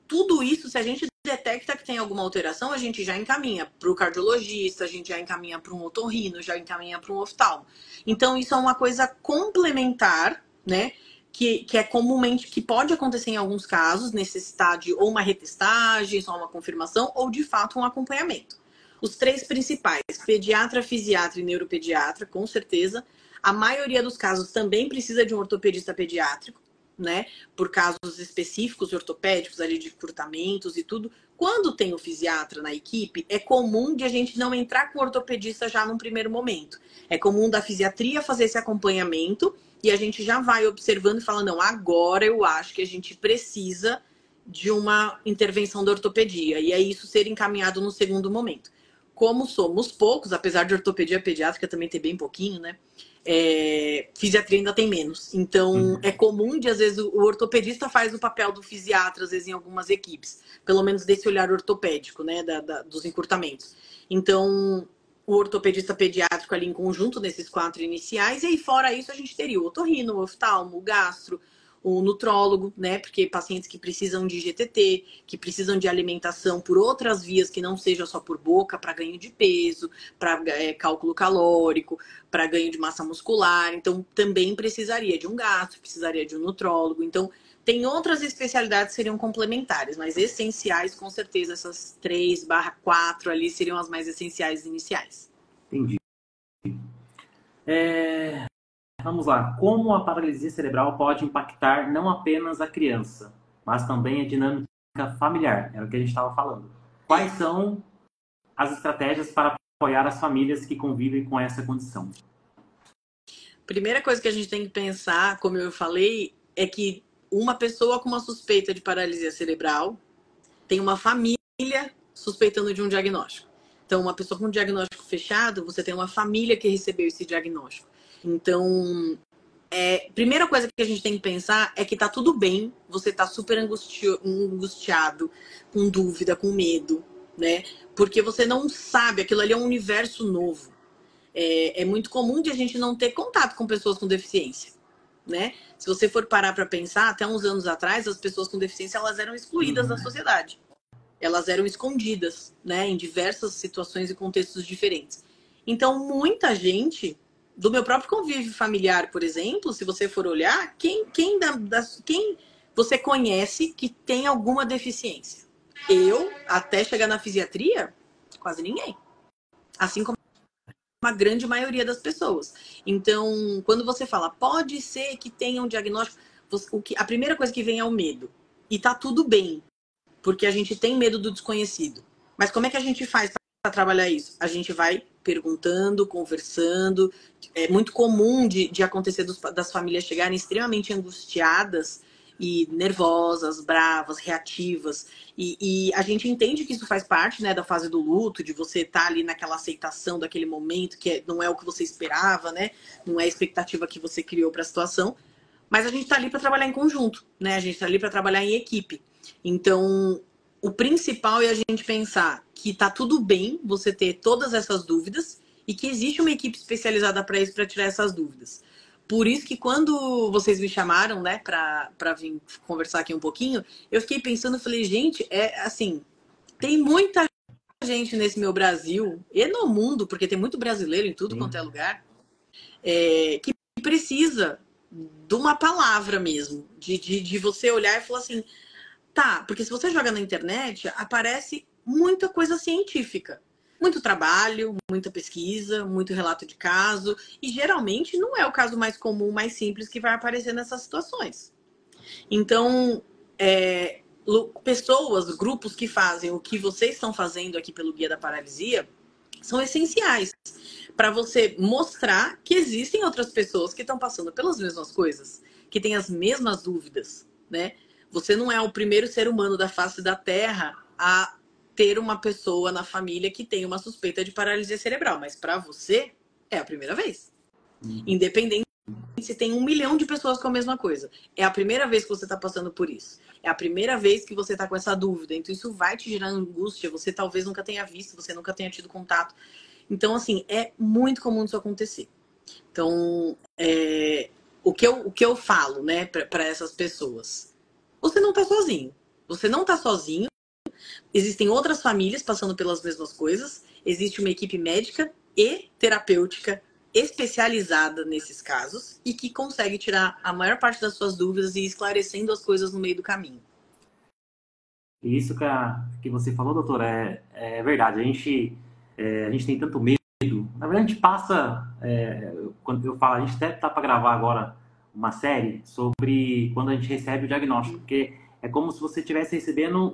Tudo isso, se a gente detecta que tem alguma alteração, a gente já encaminha para o cardiologista, a gente já encaminha para um otorrino, já encaminha para um oftalmo. Então, isso é uma coisa complementar, né? Que é comumente, que pode acontecer em alguns casos, necessitar de ou uma retestagem, só uma confirmação, ou de fato um acompanhamento. Os 3 principais, pediatra, fisiatra e neuropediatra, com certeza. A maioria dos casos também precisa de um ortopedista pediátrico, né? Por casos específicos ortopédicos, ali de encurtamentos e tudo. Quando tem o fisiatra na equipe, é comum de a gente não entrar com o ortopedista já num primeiro momento. É comum da fisiatria fazer esse acompanhamento e a gente já vai observando e fala, não, agora eu acho que a gente precisa de uma intervenção da ortopedia. E é isso ser encaminhado no segundo momento. Como somos poucos, apesar de ortopedia pediátrica também ter bem pouquinho, né? Fisiatria ainda tem menos. Então, é comum de, às vezes, o ortopedista faz o papel do fisiatra, às vezes, em algumas equipes. Pelo menos desse olhar ortopédico, né? Dos encurtamentos. Então, o ortopedista pediátrico ali em conjunto nesses 4 iniciais. E aí, fora isso, a gente teria o otorrino, o oftalmo, o gastro, o nutrólogo, né? Porque pacientes que precisam de GTT, que precisam de alimentação por outras vias que não seja só por boca, para ganho de peso, para cálculo calórico, para ganho de massa muscular. Então, também precisaria de um gastro, precisaria de um nutrólogo. Então, tem outras especialidades que seriam complementares, mas essenciais, com certeza, essas 3/4 ali seriam as mais essenciais iniciais. Entendi. Vamos lá. Como a paralisia cerebral pode impactar não apenas a criança, mas também a dinâmica familiar? Era o que a gente estava falando. Quais são as estratégias para apoiar as famílias que convivem com essa condição? Primeira coisa que a gente tem que pensar, como eu falei, é que uma pessoa com uma suspeita de paralisia cerebral tem uma família suspeitando de um diagnóstico. Então, uma pessoa com um diagnóstico fechado, você tem uma família que recebeu esse diagnóstico. Então, primeira coisa que a gente tem que pensar é que tá tudo bem, você tá super angustiado, com dúvida, com medo, né? Porque você não sabe, aquilo ali é um universo novo. É muito comum de a gente não ter contato com pessoas com deficiência, né? Se você for parar para pensar, até uns anos atrás, as pessoas com deficiência, elas eram excluídas da sociedade. Elas eram escondidas, né? Em diversas situações e contextos diferentes. Então, muita gente, do meu próprio convívio familiar, por exemplo, se você for olhar, quem você conhece que tem alguma deficiência? Eu, até chegar na fisiatria, quase ninguém. Assim como uma grande maioria das pessoas. Então, quando você fala, pode ser que tenha um diagnóstico, a primeira coisa que vem é o medo. E tá tudo bem, porque a gente tem medo do desconhecido. Mas como é que a gente faz para trabalhar isso? A gente vai perguntando, conversando. É muito comum de acontecer das famílias chegarem extremamente angustiadas e nervosas, bravas, reativas. E a gente entende que isso faz parte, né, da fase do luto, de você estar ali naquela aceitação daquele momento, que não é o que você esperava, né? Não é a expectativa que você criou para a situação. Mas a gente está ali para trabalhar em conjunto, né? A gente está ali para trabalhar em equipe. Então, o principal é a gente pensar que tá tudo bem você ter todas essas dúvidas e que existe uma equipe especializada para isso, para tirar essas dúvidas. Por isso que quando vocês me chamaram, né, para vir conversar aqui um pouquinho, eu fiquei pensando, falei, gente, assim, tem muita gente nesse meu Brasil e no mundo, porque tem muito brasileiro em tudo quanto é lugar, que precisa de uma palavra mesmo, de você olhar e falar assim, tá, porque se você joga na internet, aparece muita coisa científica. Muito trabalho, muita pesquisa, muito relato de caso. E geralmente não é o caso mais comum, mais simples que vai aparecer nessas situações. Então, pessoas, grupos que fazem o que vocês estão fazendo aqui pelo Guia da Paralisia são essenciais para você mostrar que existem outras pessoas que estão passando pelas mesmas coisas, que têm as mesmas dúvidas, né? Você não é o primeiro ser humano da face da Terra a ter uma pessoa na família que tem uma suspeita de paralisia cerebral, mas para você é a primeira vez. Independente se tem 1 milhão de pessoas com a mesma coisa. É a primeira vez que você está passando por isso. É a primeira vez que você está com essa dúvida. Então isso vai te gerar angústia. Você talvez nunca tenha visto, você nunca tenha tido contato. Então, assim, é muito comum isso acontecer. Então, o que eu falo, né, para essas pessoas? Você não está sozinho. Você não está sozinho. Existem outras famílias passando pelas mesmas coisas. Existe uma equipe médica e terapêutica especializada nesses casos e que consegue tirar a maior parte das suas dúvidas e ir esclarecendo as coisas no meio do caminho. Isso que você falou, doutora, é verdade. A gente tem tanto medo. Na verdade, a gente passa... quando eu falo, a gente até tá para gravar agora uma série sobre quando a gente recebe o diagnóstico, porque é como se você estivesse recebendo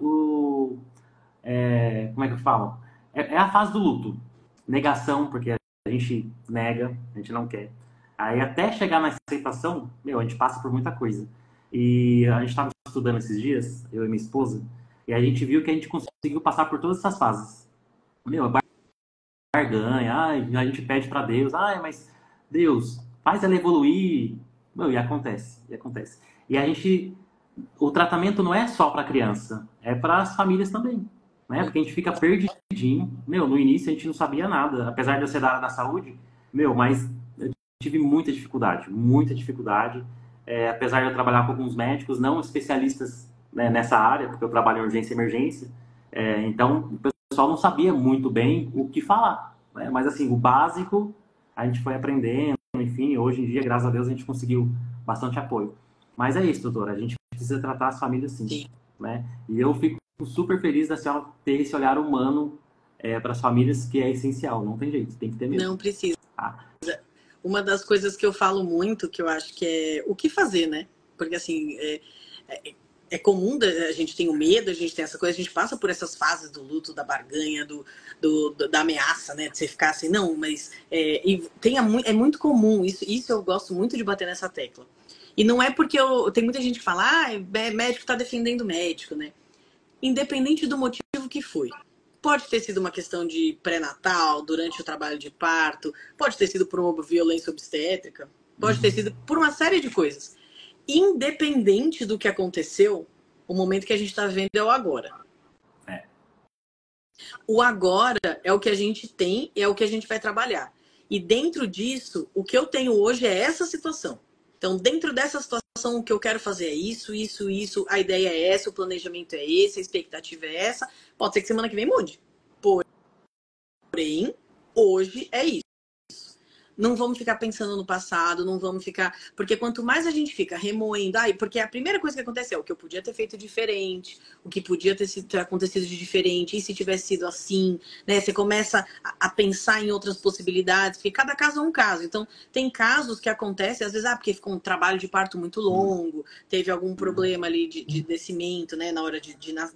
como é que eu falo? É a fase do luto. Negação, porque a gente nega, a gente não quer. Aí até chegar na aceitação, a gente passa por muita coisa. E a gente estava estudando esses dias, eu e minha esposa, e a gente viu que a gente conseguiu passar por todas essas fases. Barganha, a gente pede para Deus, mas Deus, faz ela evoluir. E acontece. E a gente, o tratamento não é só para a criança, é para as famílias também, né? Porque a gente fica perdidinho. No início a gente não sabia nada, apesar de eu ser da área da saúde, mas eu tive muita dificuldade. Apesar de eu trabalhar com alguns médicos, não especialistas, né, nessa área, porque eu trabalho em urgência e emergência, então o pessoal não sabia muito bem o que falar, né? Mas assim, o básico a gente foi aprendendo, enfim, hoje em dia, graças a Deus, a gente conseguiu bastante apoio. Mas é isso, doutora, a gente precisa tratar as famílias sim. Né? E eu fico super feliz da senhora ter esse olhar humano para as famílias, que é essencial, não tem jeito, tem que ter mesmo. Não precisa. Uma das coisas que eu falo muito, que eu acho que é o que fazer, né? Porque assim, é comum, a gente tem o medo, a gente tem essa coisa, a gente passa por essas fases do luto, da barganha, da ameaça, né? De você ficar assim, não, mas... é muito comum, isso eu gosto muito de bater nessa tecla. E não é porque tem muita gente que fala, médico tá defendendo médico, né? Independente do motivo que foi. Pode ter sido uma questão de pré-natal, durante o trabalho de parto, pode ter sido por uma violência obstétrica, pode ter sido por uma série de coisas. Independente do que aconteceu, o momento que a gente está vivendo é o agora. O agora é o que a gente tem e é o que a gente vai trabalhar. E dentro disso, o que eu tenho hoje é essa situação. Então, dentro dessa situação, o que eu quero fazer é isso, isso, isso. A ideia é essa, o planejamento é esse, a expectativa é essa. Pode ser que semana que vem mude. Porém, hoje é isso. Não vamos ficar pensando no passado, não vamos ficar... Porque quanto mais a gente fica remoendo... Porque a primeira coisa que acontece é o que eu podia ter feito diferente, o que podia ter acontecido de diferente, e se tivesse sido assim, né? Você começa a pensar em outras possibilidades, porque cada caso é um caso. Então, tem casos que acontecem, às vezes, porque ficou um trabalho de parto muito longo, teve algum problema ali de descimento, né? Na hora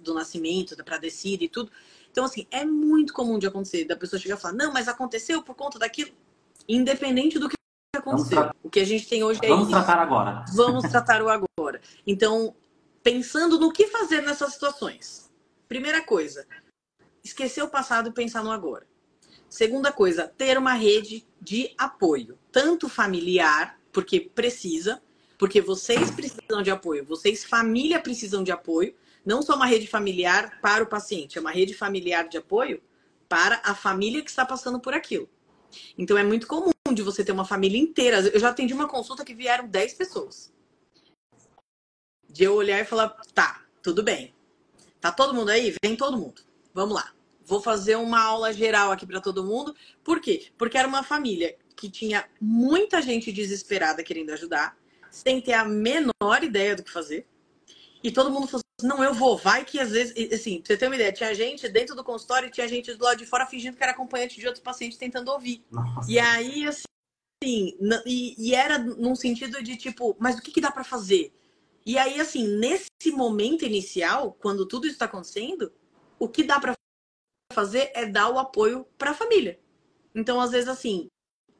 do nascimento, para descida e tudo. Então, assim, é muito comum de acontecer, da pessoa chegar e falar, não, mas aconteceu por conta daquilo. Independente do que aconteceu. O que a gente tem hoje é isso. Vamos tratar agora. Vamos tratar o agora. Então, pensando no que fazer nessas situações. Primeira coisa, esquecer o passado e pensar no agora. Segunda coisa, ter uma rede de apoio. Tanto familiar, porque precisa, porque vocês precisam de apoio. Vocês, família, precisam de apoio. Não só uma rede familiar para o paciente, é uma rede familiar de apoio para a família que está passando por aquilo. Então, é muito comum de você ter uma família inteira. Eu já atendi uma consulta que vieram 10 pessoas. De eu olhar e falar, tá, tudo bem. Tá todo mundo aí? Vem todo mundo. Vamos lá. Vou fazer uma aula geral aqui para todo mundo. Por quê? Porque era uma família que tinha muita gente desesperada querendo ajudar, sem ter a menor ideia do que fazer. E todo mundo falou assim, não, eu vou, vai que às vezes... Assim, pra você ter uma ideia, tinha gente dentro do consultório e tinha gente do lado de fora fingindo que era acompanhante de outros pacientes tentando ouvir. Nossa. E aí, assim, e era num sentido de tipo, mas o que dá pra fazer? E aí, assim, nesse momento inicial, quando tudo isso tá acontecendo, o que dá pra fazer é dar o apoio pra família. Então, às vezes, assim,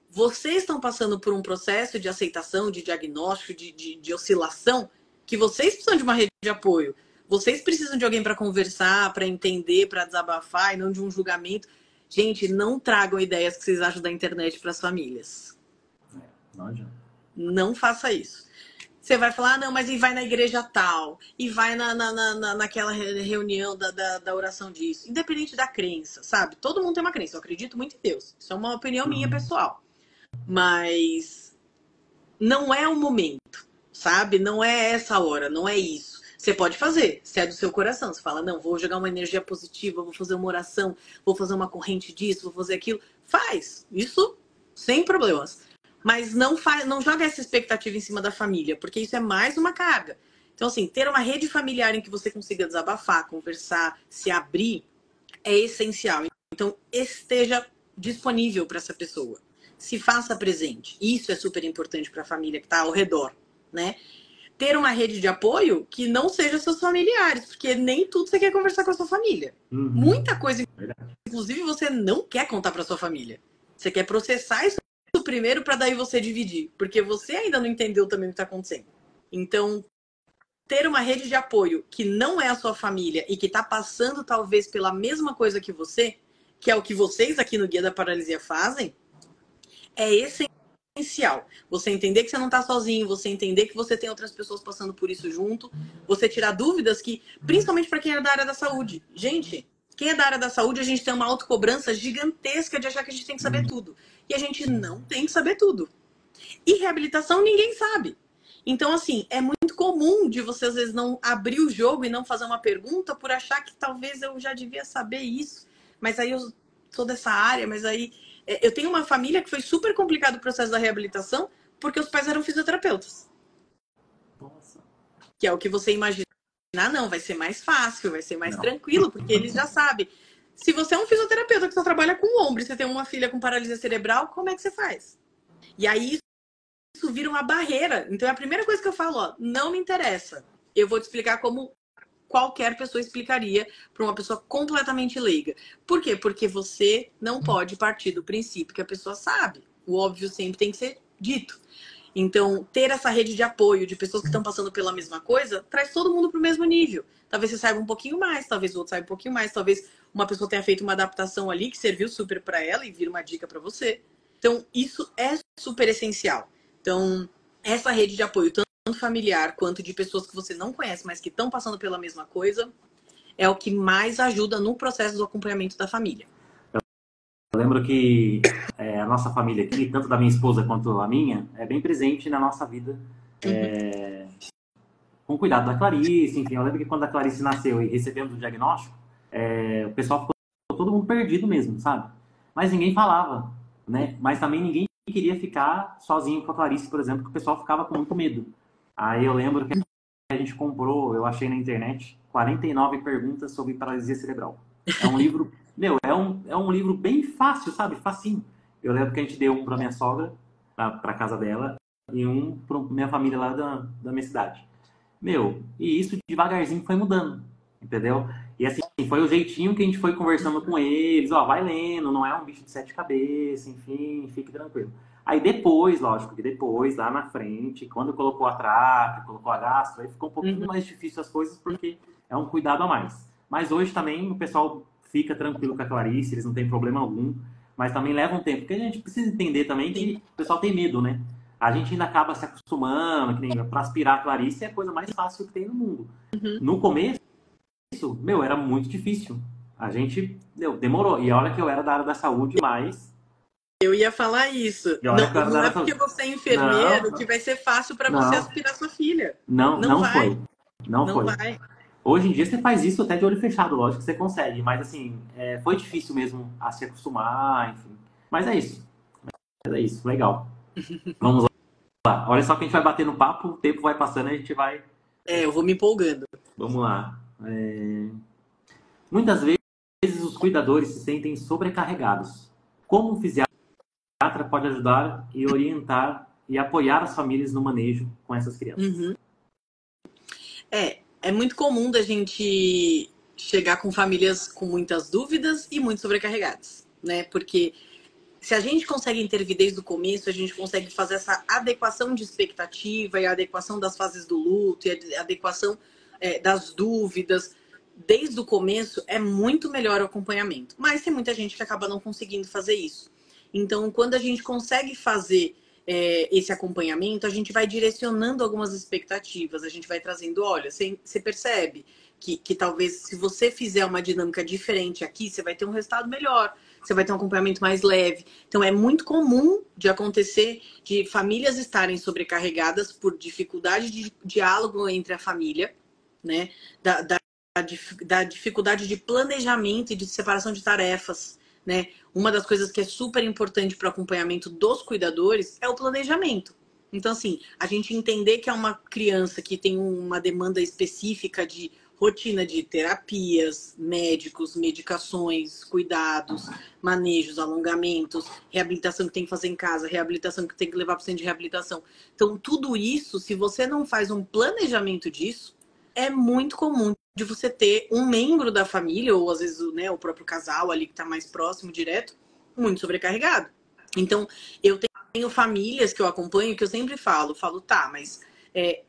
vocês estão passando por um processo de aceitação, de diagnóstico, de oscilação, que vocês precisam de uma rede de apoio. Vocês precisam de alguém para conversar, para entender, para desabafar, e não de um julgamento. Gente, não tragam ideias que vocês acham da internet para as famílias. Não faça isso. Você vai falar, não, mas e vai na igreja tal, e vai naquela reunião da oração disso. Independente da crença, sabe? Todo mundo tem uma crença. Eu acredito muito em Deus. Isso é uma opinião minha pessoal. Mas não é o momento. Sabe? Não é essa hora, não é isso. Você pode fazer, se é do seu coração. Você fala, não, vou jogar uma energia positiva, vou fazer uma oração, vou fazer uma corrente disso, vou fazer aquilo. Faz. Isso sem problemas. Mas não joga essa expectativa em cima da família, porque isso é mais uma carga. Então, assim, ter uma rede familiar em que você consiga desabafar, conversar, se abrir, é essencial. Então, esteja disponível para essa pessoa. Se faça presente. Isso é super importante para a família que está ao redor. Né? Ter uma rede de apoio que não seja seus familiares, porque nem tudo você quer conversar com a sua família. Muita coisa, inclusive, você não quer contar para sua família. Você quer processar isso primeiro para daí você dividir, porque você ainda não entendeu também o que está acontecendo. Então, ter uma rede de apoio que não é a sua família e que está passando talvez pela mesma coisa que você, que é o que vocês aqui no Guia da Paralisia fazem, é essencial. Você entender que você não está sozinho, você entender que você tem outras pessoas passando por isso junto, você tirar dúvidas que, principalmente para quem é da área da saúde. Gente, quem é da área da saúde, a gente tem uma autocobrança gigantesca de achar que a gente tem que saber tudo. E a gente não tem que saber tudo. E reabilitação ninguém sabe. Então, assim, é muito comum de você, às vezes, não abrir o jogo e não fazer uma pergunta por achar que talvez eu já devia saber isso. Mas aí eu sou dessa área, mas aí... Eu tenho uma família que foi super complicado o processo da reabilitação porque os pais eram fisioterapeutas. Nossa. Que é o que você imagina. Não, vai ser mais fácil, vai ser mais tranquilo, porque eles já sabem. Se você é um fisioterapeuta que só trabalha com o ombro e você tem uma filha com paralisia cerebral, como é que você faz? E aí isso vira uma barreira. Então é a primeira coisa que eu falo, ó, não me interessa. Eu vou te explicar como qualquer pessoa explicaria para uma pessoa completamente leiga. Por quê? Porque você não pode partir do princípio que a pessoa sabe. O óbvio sempre tem que ser dito. Então, ter essa rede de apoio de pessoas que estão passando pela mesma coisa, traz todo mundo para o mesmo nível. Talvez você saiba um pouquinho mais, talvez o outro saiba um pouquinho mais, talvez uma pessoa tenha feito uma adaptação ali que serviu super para ela e vira uma dica para você. Então, isso é super essencial. Então, essa rede de apoio, tanto familiar quanto de pessoas que você não conhece, mas que estão passando pela mesma coisa, é o que mais ajuda no processo do acompanhamento da família. Eu lembro que a nossa família aqui, tanto da minha esposa quanto a minha, é bem presente na nossa vida, com cuidado da Clarice, enfim. Eu lembro que quando a Clarice nasceu e recebemos o diagnóstico, o pessoal ficou todo mundo perdido mesmo, sabe? Mas ninguém falava, né? Mas também ninguém queria ficar sozinho com a Clarice, por exemplo, que o pessoal ficava com muito medo. Aí eu lembro que a gente comprou, eu achei na internet, 49 perguntas sobre paralisia cerebral. É um livro, é um livro bem fácil, sabe? Facinho. Eu lembro que a gente deu um para minha sogra, para casa dela, e um para minha família lá da minha cidade. E isso devagarzinho foi mudando, entendeu? E assim, foi o jeitinho que a gente foi conversando com eles, ó, vai lendo, não é um bicho de 7 cabeças, enfim, fique tranquilo. Aí depois, lógico que depois, lá na frente, quando colocou a traque, colocou a gastro, aí ficou um pouquinho mais difícil as coisas, porque é um cuidado a mais. Mas hoje também o pessoal fica tranquilo com a Clarice, eles não têm problema algum, mas também leva um tempo, porque a gente precisa entender também que o pessoal tem medo, né? A gente ainda acaba se acostumando, que nem para aspirar a Clarice é a coisa mais fácil que tem no mundo. No começo, era muito difícil. A gente, demorou. E olha que eu era da área da saúde, mas... Eu ia falar isso. Não é porque você é enfermeiro que vai ser fácil para você aspirar sua filha. Não foi. Não foi. Vai. Hoje em dia você faz isso até de olho fechado, lógico que você consegue. Mas assim, foi difícil mesmo a se acostumar, enfim. Mas é isso. Legal. Vamos lá. Olha só que a gente vai bater no papo, o tempo vai passando e a gente vai... eu vou me empolgando. Vamos lá. Muitas vezes os cuidadores se sentem sobrecarregados. Como o fisiatra pode ajudar e orientar e apoiar as famílias no manejo com essas crianças? É muito comum da gente chegar com famílias com muitas dúvidas e muito sobrecarregadas, né? Porque se a gente consegue intervir desde o começo, a gente consegue fazer essa adequação de expectativa e a adequação das fases do luto e a adequação das dúvidas. Desde o começo, é muito melhor o acompanhamento. Mas tem muita gente que acaba não conseguindo fazer isso. Então, quando a gente consegue fazer esse acompanhamento, a gente vai direcionando algumas expectativas. A gente vai trazendo, olha, você percebe que talvez se você fizer uma dinâmica diferente aqui, você vai ter um resultado melhor. Você vai ter um acompanhamento mais leve. Então, é muito comum de acontecer de famílias estarem sobrecarregadas por dificuldade de diálogo entre a família, né? Da dificuldade de planejamento e de separação de tarefas, né? Uma das coisas que é super importante para o acompanhamento dos cuidadores é o planejamento. Então, assim, a gente entender que é uma criança que tem uma demanda específica de rotina de terapias, médicos, medicações, cuidados, manejos, alongamentos, reabilitação que tem que fazer em casa, reabilitação que tem que levar para o centro de reabilitação. Então, tudo isso, se você não faz um planejamento disso, é muito comum de você ter um membro da família, ou às vezes, né, o próprio casal ali que está mais próximo, direto, muito sobrecarregado. Então, eu tenho famílias que eu acompanho que eu sempre falo, tá, mas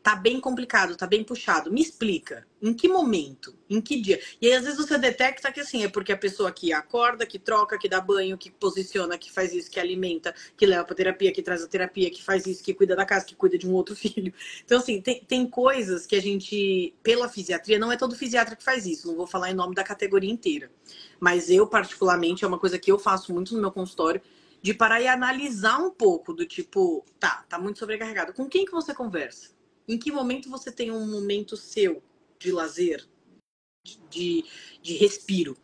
tá bem complicado, tá bem puxado. Me explica, em que momento, em que dia? E aí, às vezes, você detecta que, assim, é porque a pessoa que acorda, que troca, que dá banho, que posiciona, que faz isso, que alimenta, que leva pra terapia, que traz a terapia, que faz isso, que cuida da casa, que cuida de um outro filho. Então, assim, tem coisas que a gente, pela fisiatria, não é todo fisiatra que faz isso, não vou falar em nome da categoria inteira. Mas eu, particularmente, é uma coisa que eu faço muito no meu consultório, de parar e analisar um pouco do tipo, tá muito sobrecarregado. Com quem que você conversa? Em que momento você tem um momento seu de lazer, de respiro?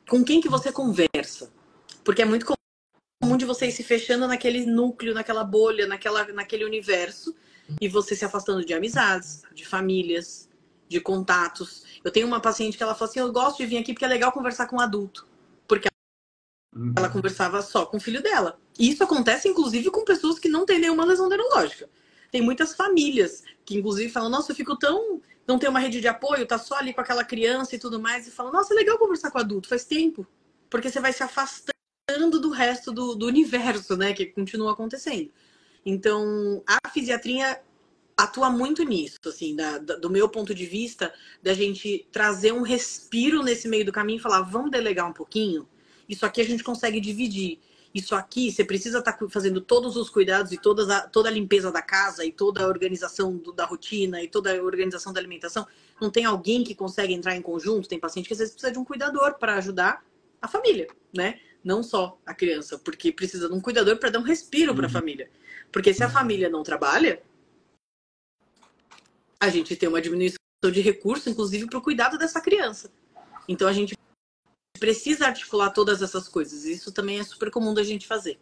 Com quem que você conversa? Porque é muito comum de você ir se fechando naquele núcleo, naquela bolha, naquele universo, e você se afastando de amizades, de famílias, de contatos. Eu tenho uma paciente que ela fala assim, eu gosto de vir aqui porque é legal conversar com um adulto. Porque ela conversava só com o filho dela. E isso acontece, inclusive, com pessoas que não têm nenhuma lesão neurológica. Tem muitas famílias que, inclusive, falam, nossa, eu fico tão... Não tem uma rede de apoio, tá só ali com aquela criança e tudo mais. E falam, nossa, é legal conversar com o adulto, faz tempo. Porque você vai se afastando do resto do universo, né? Que continua acontecendo. Então, a fisiatria atua muito nisso, assim, do meu ponto de vista, da gente trazer um respiro nesse meio do caminho e falar, vamos delegar um pouquinho? Isso aqui a gente consegue dividir. Isso aqui, você precisa estar fazendo todos os cuidados e toda a limpeza da casa e toda a organização da rotina e toda a organização da alimentação. Não tem alguém que consegue entrar em conjunto? Tem paciente que às vezes precisa de um cuidador para ajudar a família, né? Não só a criança, porque precisa de um cuidador para dar um respiro para a família. Porque se a família não trabalha, a gente tem uma diminuição de recurso, inclusive para o cuidado dessa criança. Então a gente precisa articular todas essas coisas. Isso também é super comum da gente fazer.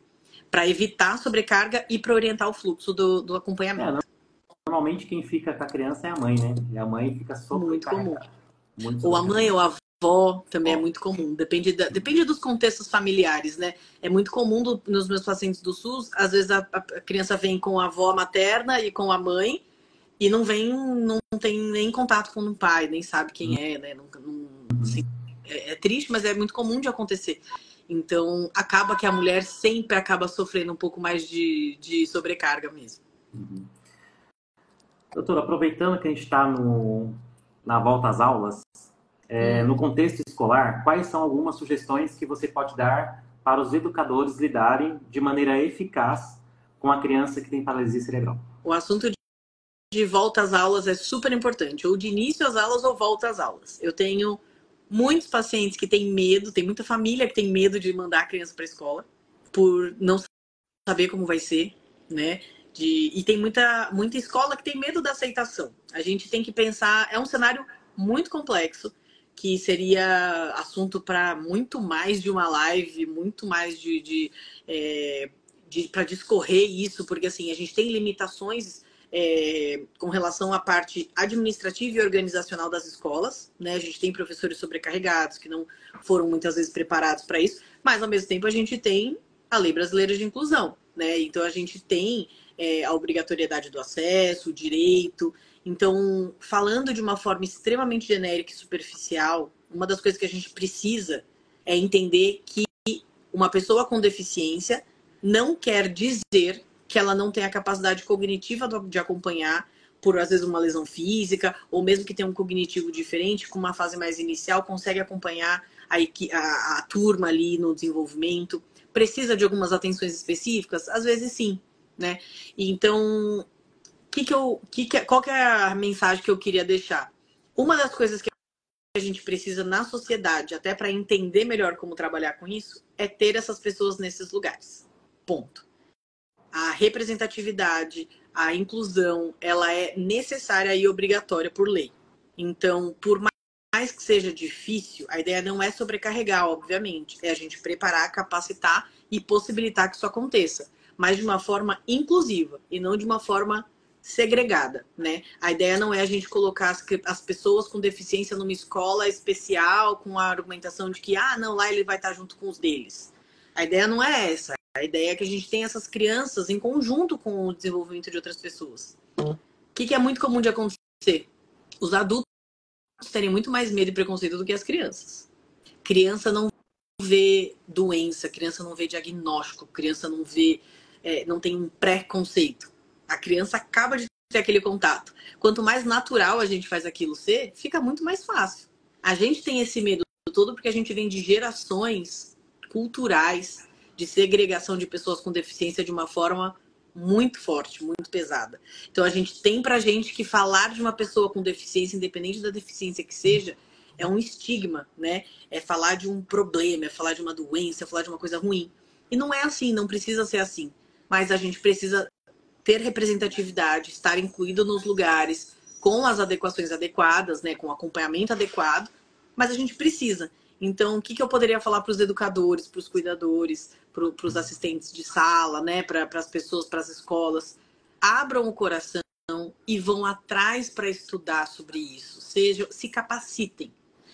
Para evitar sobrecarga e para orientar o fluxo do acompanhamento. Normalmente quem fica com a criança é a mãe, né? E a mãe fica sobrecarregada. Muito comum. Ou a mãe ou a avó também é muito comum. Depende dos contextos familiares, né? É muito comum nos meus pacientes do SUS, às vezes a criança vem com a avó materna e com a mãe e não tem nem contato com o pai, nem sabe quem é, né? Assim, é triste, mas é muito comum de acontecer. Então, acaba que a mulher sempre acaba sofrendo um pouco mais de sobrecarga mesmo. Uhum. Doutora, aproveitando que a gente está na volta às aulas, no contexto escolar, quais são algumas sugestões que você pode dar para os educadores lidarem de maneira eficaz com a criança que tem paralisia cerebral? O assunto de volta às aulas é super importante, ou de início às aulas ou volta às aulas. Eu tenho muitos pacientes que têm medo, tem muita família que tem medo de mandar a criança para a escola, por não saber como vai ser, né? E tem muita escola que tem medo da aceitação. A gente tem que pensar, é um cenário muito complexo, que seria assunto para muito mais de uma live, muito mais para discorrer isso, porque assim, a gente tem limitações com relação à parte administrativa e organizacional das escolas, né? A gente tem professores sobrecarregados que não foram muitas vezes preparados para isso, mas ao mesmo tempo a gente tem a Lei Brasileira de Inclusão, né? Então a gente tem a obrigatoriedade do acesso, o direito. Então, falando de uma forma extremamente genérica e superficial, uma das coisas que a gente precisa é entender que uma pessoa com deficiência não quer dizer que ela não tem a capacidade cognitiva de acompanhar por, às vezes, uma lesão física, ou mesmo que tenha um cognitivo diferente, com uma fase mais inicial, consegue acompanhar a turma ali no desenvolvimento. Precisa de algumas atenções específicas? Às vezes, sim, né? Então, qual que é a mensagem que eu queria deixar? Uma das coisas que a gente precisa na sociedade, até para entender melhor como trabalhar com isso, é ter essas pessoas nesses lugares. Ponto. A representatividade, a inclusão, ela é necessária e obrigatória por lei. Então, por mais que seja difícil, a ideia não é sobrecarregar, obviamente. É a gente preparar, capacitar e possibilitar que isso aconteça. Mas de uma forma inclusiva e não de uma forma segregada, né? A ideia não é a gente colocar as pessoas com deficiência numa escola especial com a argumentação de que, não, lá ele vai estar junto com os deles. A ideia não é essa. A ideia é que a gente tenha essas crianças em conjunto com o desenvolvimento de outras pessoas. O que é muito comum de acontecer? Os adultos terem muito mais medo e preconceito do que as crianças. Criança não vê doença, criança não vê diagnóstico, criança não vê, não tem um preconceito. A criança acaba de ter aquele contato. Quanto mais natural a gente faz aquilo ser, fica muito mais fácil. A gente tem esse medo todo porque a gente vem de gerações culturais de segregação de pessoas com deficiência de uma forma muito forte, muito pesada. Então a gente tem pra gente que falar de uma pessoa com deficiência, independente da deficiência que seja, é um estigma, né? É falar de um problema, é falar de uma doença, é falar de uma coisa ruim. E não é assim, não precisa ser assim. Mas a gente precisa ter representatividade, estar incluído nos lugares com as adequações adequadas, né? Com o acompanhamento adequado. Mas a gente precisa. Então, o que eu poderia falar para os educadores, para os cuidadores, para os assistentes de sala, né? Para as pessoas, para as escolas? Abram o coração e vão atrás para estudar sobre isso. Se capacitem.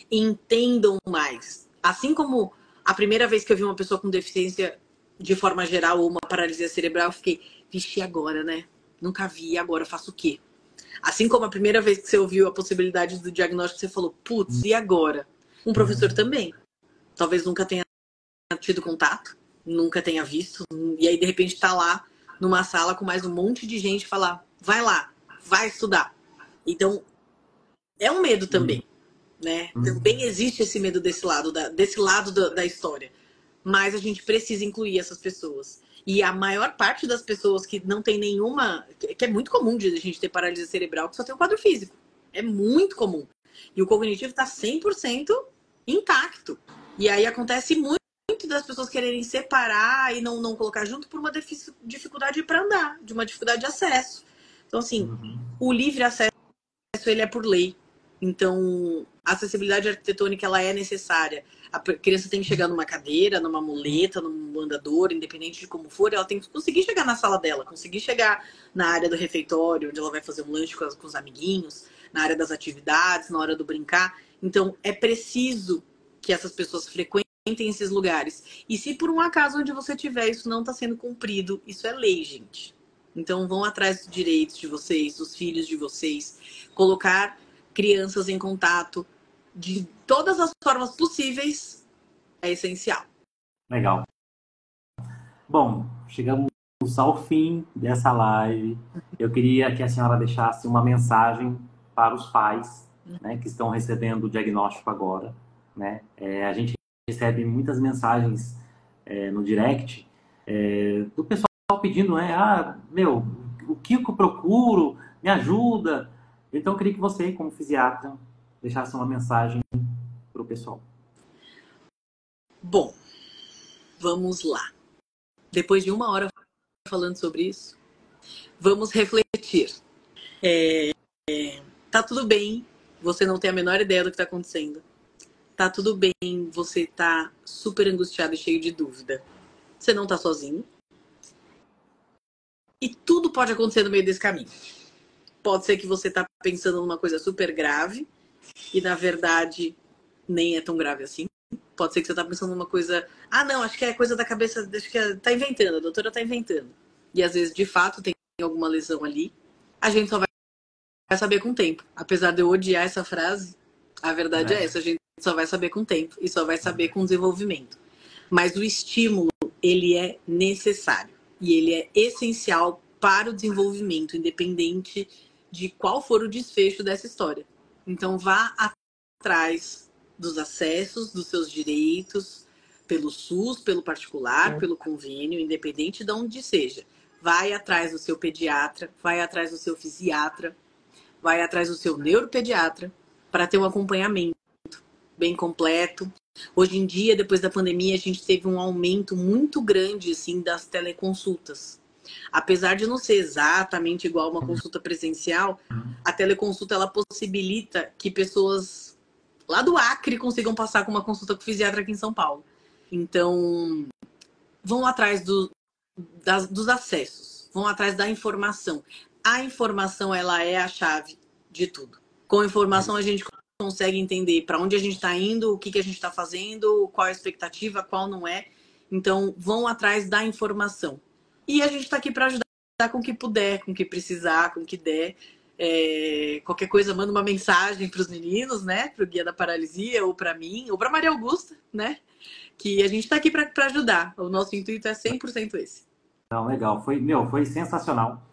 Entendam mais. Assim como a primeira vez que eu vi uma pessoa com deficiência de forma geral ou uma paralisia cerebral, eu fiquei, vixe, agora, né? Nunca vi, agora faço o quê? Assim como a primeira vez que você ouviu a possibilidade do diagnóstico, você falou, putz, e agora? Um professor também. Talvez nunca tenha tido contato, nunca tenha visto, e aí de repente tá lá numa sala com mais um monte de gente e falar, vai lá, vai estudar. Então, é um medo também, né? Também existe esse medo desse lado da história. Mas a gente precisa incluir essas pessoas. E a maior parte das pessoas que não tem nenhuma... Que é muito comum de a gente ter paralisia cerebral, que só tem o quadro físico. É muito comum. E o cognitivo está 100% intacto. E aí acontece muito das pessoas quererem separar e não colocar junto por uma dificuldade para andar, de uma dificuldade de acesso. Então, assim, o livre acesso, ele é por lei. Então, a acessibilidade arquitetônica, ela é necessária. A criança tem que chegar numa cadeira, numa muleta, num andador, independente de como for, ela tem que conseguir chegar na sala dela, conseguir chegar na área do refeitório, onde ela vai fazer um lanche com os amiguinhos, na área das atividades, na hora do brincar. Então, é preciso que essas pessoas frequentem esses lugares. E se por um acaso onde você estiver isso não está sendo cumprido, isso é lei, gente. Então, vão atrás dos direitos de vocês, dos filhos de vocês, colocar crianças em contato de todas as formas possíveis é essencial. Legal. Bom, chegamos ao fim dessa live. Eu queria que a senhora deixasse uma mensagem para os pais, né, que estão recebendo o diagnóstico agora, né? A gente recebe muitas mensagens no direct do pessoal pedindo, né? O que eu procuro? Me ajuda. Então, eu queria que você, como fisiatra, deixasse uma mensagem para o pessoal. Bom, vamos lá. Depois de 1 hora falando sobre isso, vamos refletir. Tá tudo bem você não ter a menor ideia do que tá acontecendo. Tá tudo bem você tá super angustiado e cheio de dúvida. Você não tá sozinho. E tudo pode acontecer no meio desse caminho. Pode ser que você tá pensando numa coisa super grave e, na verdade, nem é tão grave assim. Pode ser que você tá pensando numa coisa... não, acho que é coisa da cabeça... Acho que tá inventando, a doutora tá inventando. E, às vezes, de fato, tem alguma lesão ali. A gente só vai saber com o tempo. Apesar de eu odiar essa frase, a verdade é essa. A gente só vai saber com o tempo e só vai saber com o desenvolvimento. Mas o estímulo, ele é necessário. E ele é essencial para o desenvolvimento, independente de qual for o desfecho dessa história. Então, vá atrás dos acessos, dos seus direitos, pelo SUS, pelo particular, pelo convênio, independente de onde seja. Vai atrás do seu pediatra, vai atrás do seu fisiatra, vai atrás do seu neuropediatra para ter um acompanhamento bem completo. Hoje em dia, depois da pandemia, a gente teve um aumento muito grande assim, das teleconsultas. Apesar de não ser exatamente igual uma consulta presencial, a teleconsulta ela possibilita que pessoas lá do Acre consigam passar com uma consulta com o fisiatra aqui em São Paulo. Então, vão atrás dos acessos, vão atrás da informação. A informação, ela é a chave de tudo. Com a informação, a gente consegue entender para onde a gente está indo, o que a gente está fazendo, qual é a expectativa, qual não é. Então, vão atrás da informação. E a gente está aqui para ajudar com o que puder, com o que precisar, com o que der. Qualquer coisa, manda uma mensagem para os meninos, né? Para o Guia da Paralisia, ou para mim, ou para Maria Augusta, né? Que a gente está aqui para ajudar. O nosso intuito é 100% esse. Não, legal. Foi sensacional.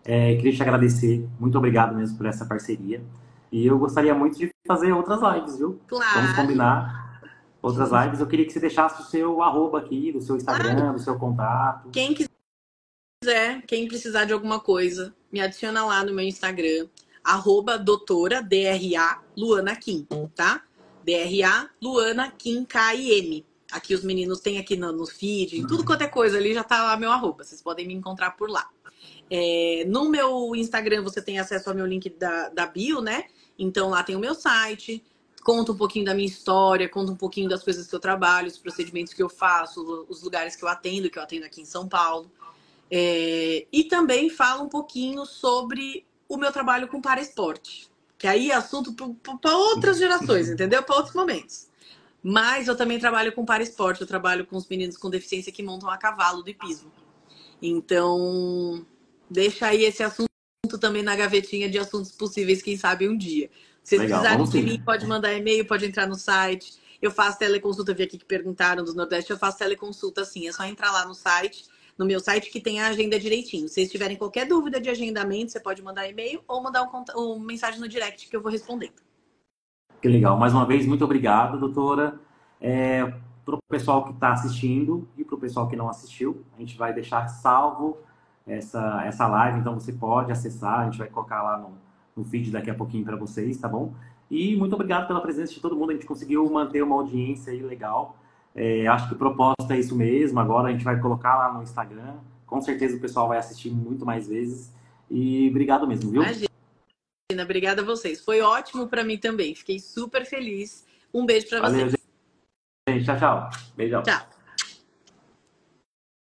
Queria te agradecer. Muito obrigado mesmo por essa parceria. E eu gostaria muito de fazer outras lives, viu? Claro. Vamos combinar outras lives. Eu queria que você deixasse o seu @, aqui, do seu Instagram, do seu contato. Quem quiser, quem precisar de alguma coisa, me adiciona lá no meu Instagram, @doutora, DRA, Luana Kim, tá? DRA, Luana Kim, KIM. Aqui os meninos têm aqui no feed, tudo quanto é coisa ali já tá lá meu @. Vocês podem me encontrar por lá. No meu Instagram você tem acesso ao meu link da bio, né? Então lá tem o meu site, conta um pouquinho da minha história, conta um pouquinho das coisas que eu trabalho, os procedimentos que eu faço, os lugares que eu atendo aqui em São Paulo. E também fala um pouquinho sobre o meu trabalho com paraesporte, que aí é assunto para outras gerações, entendeu? Para outros momentos. Mas eu também trabalho com paraesporte, eu trabalho com os meninos com deficiência que montam a cavalo do hipismo. Então, deixa aí esse assunto também na gavetinha de assuntos possíveis, quem sabe um dia. Se vocês precisarem de mim, pode mandar e-mail, pode entrar no site. Eu faço teleconsulta, vi aqui que perguntaram do Nordeste, eu faço teleconsulta sim, é só entrar lá no site no meu site que tem a agenda direitinho. Se vocês tiverem qualquer dúvida de agendamento, você pode mandar e-mail ou mandar uma mensagem no direct que eu vou respondendo. Que legal. Mais uma vez, muito obrigado, doutora. Para o pessoal que está assistindo e para o pessoal que não assistiu, a gente vai deixar salvo essa live, então você pode acessar, a gente vai colocar lá no feed daqui a pouquinho para vocês, tá bom? E muito obrigado pela presença de todo mundo, a gente conseguiu manter uma audiência aí legal. Acho que o propósito é isso mesmo, agora a gente vai colocar lá no Instagram, com certeza o pessoal vai assistir muito mais vezes. E obrigado mesmo, viu? Imagina, obrigada a vocês. Foi ótimo para mim também, fiquei super feliz. Um beijo para vocês. Valeu, gente. Tchau, tchau. Beijão. Tchau.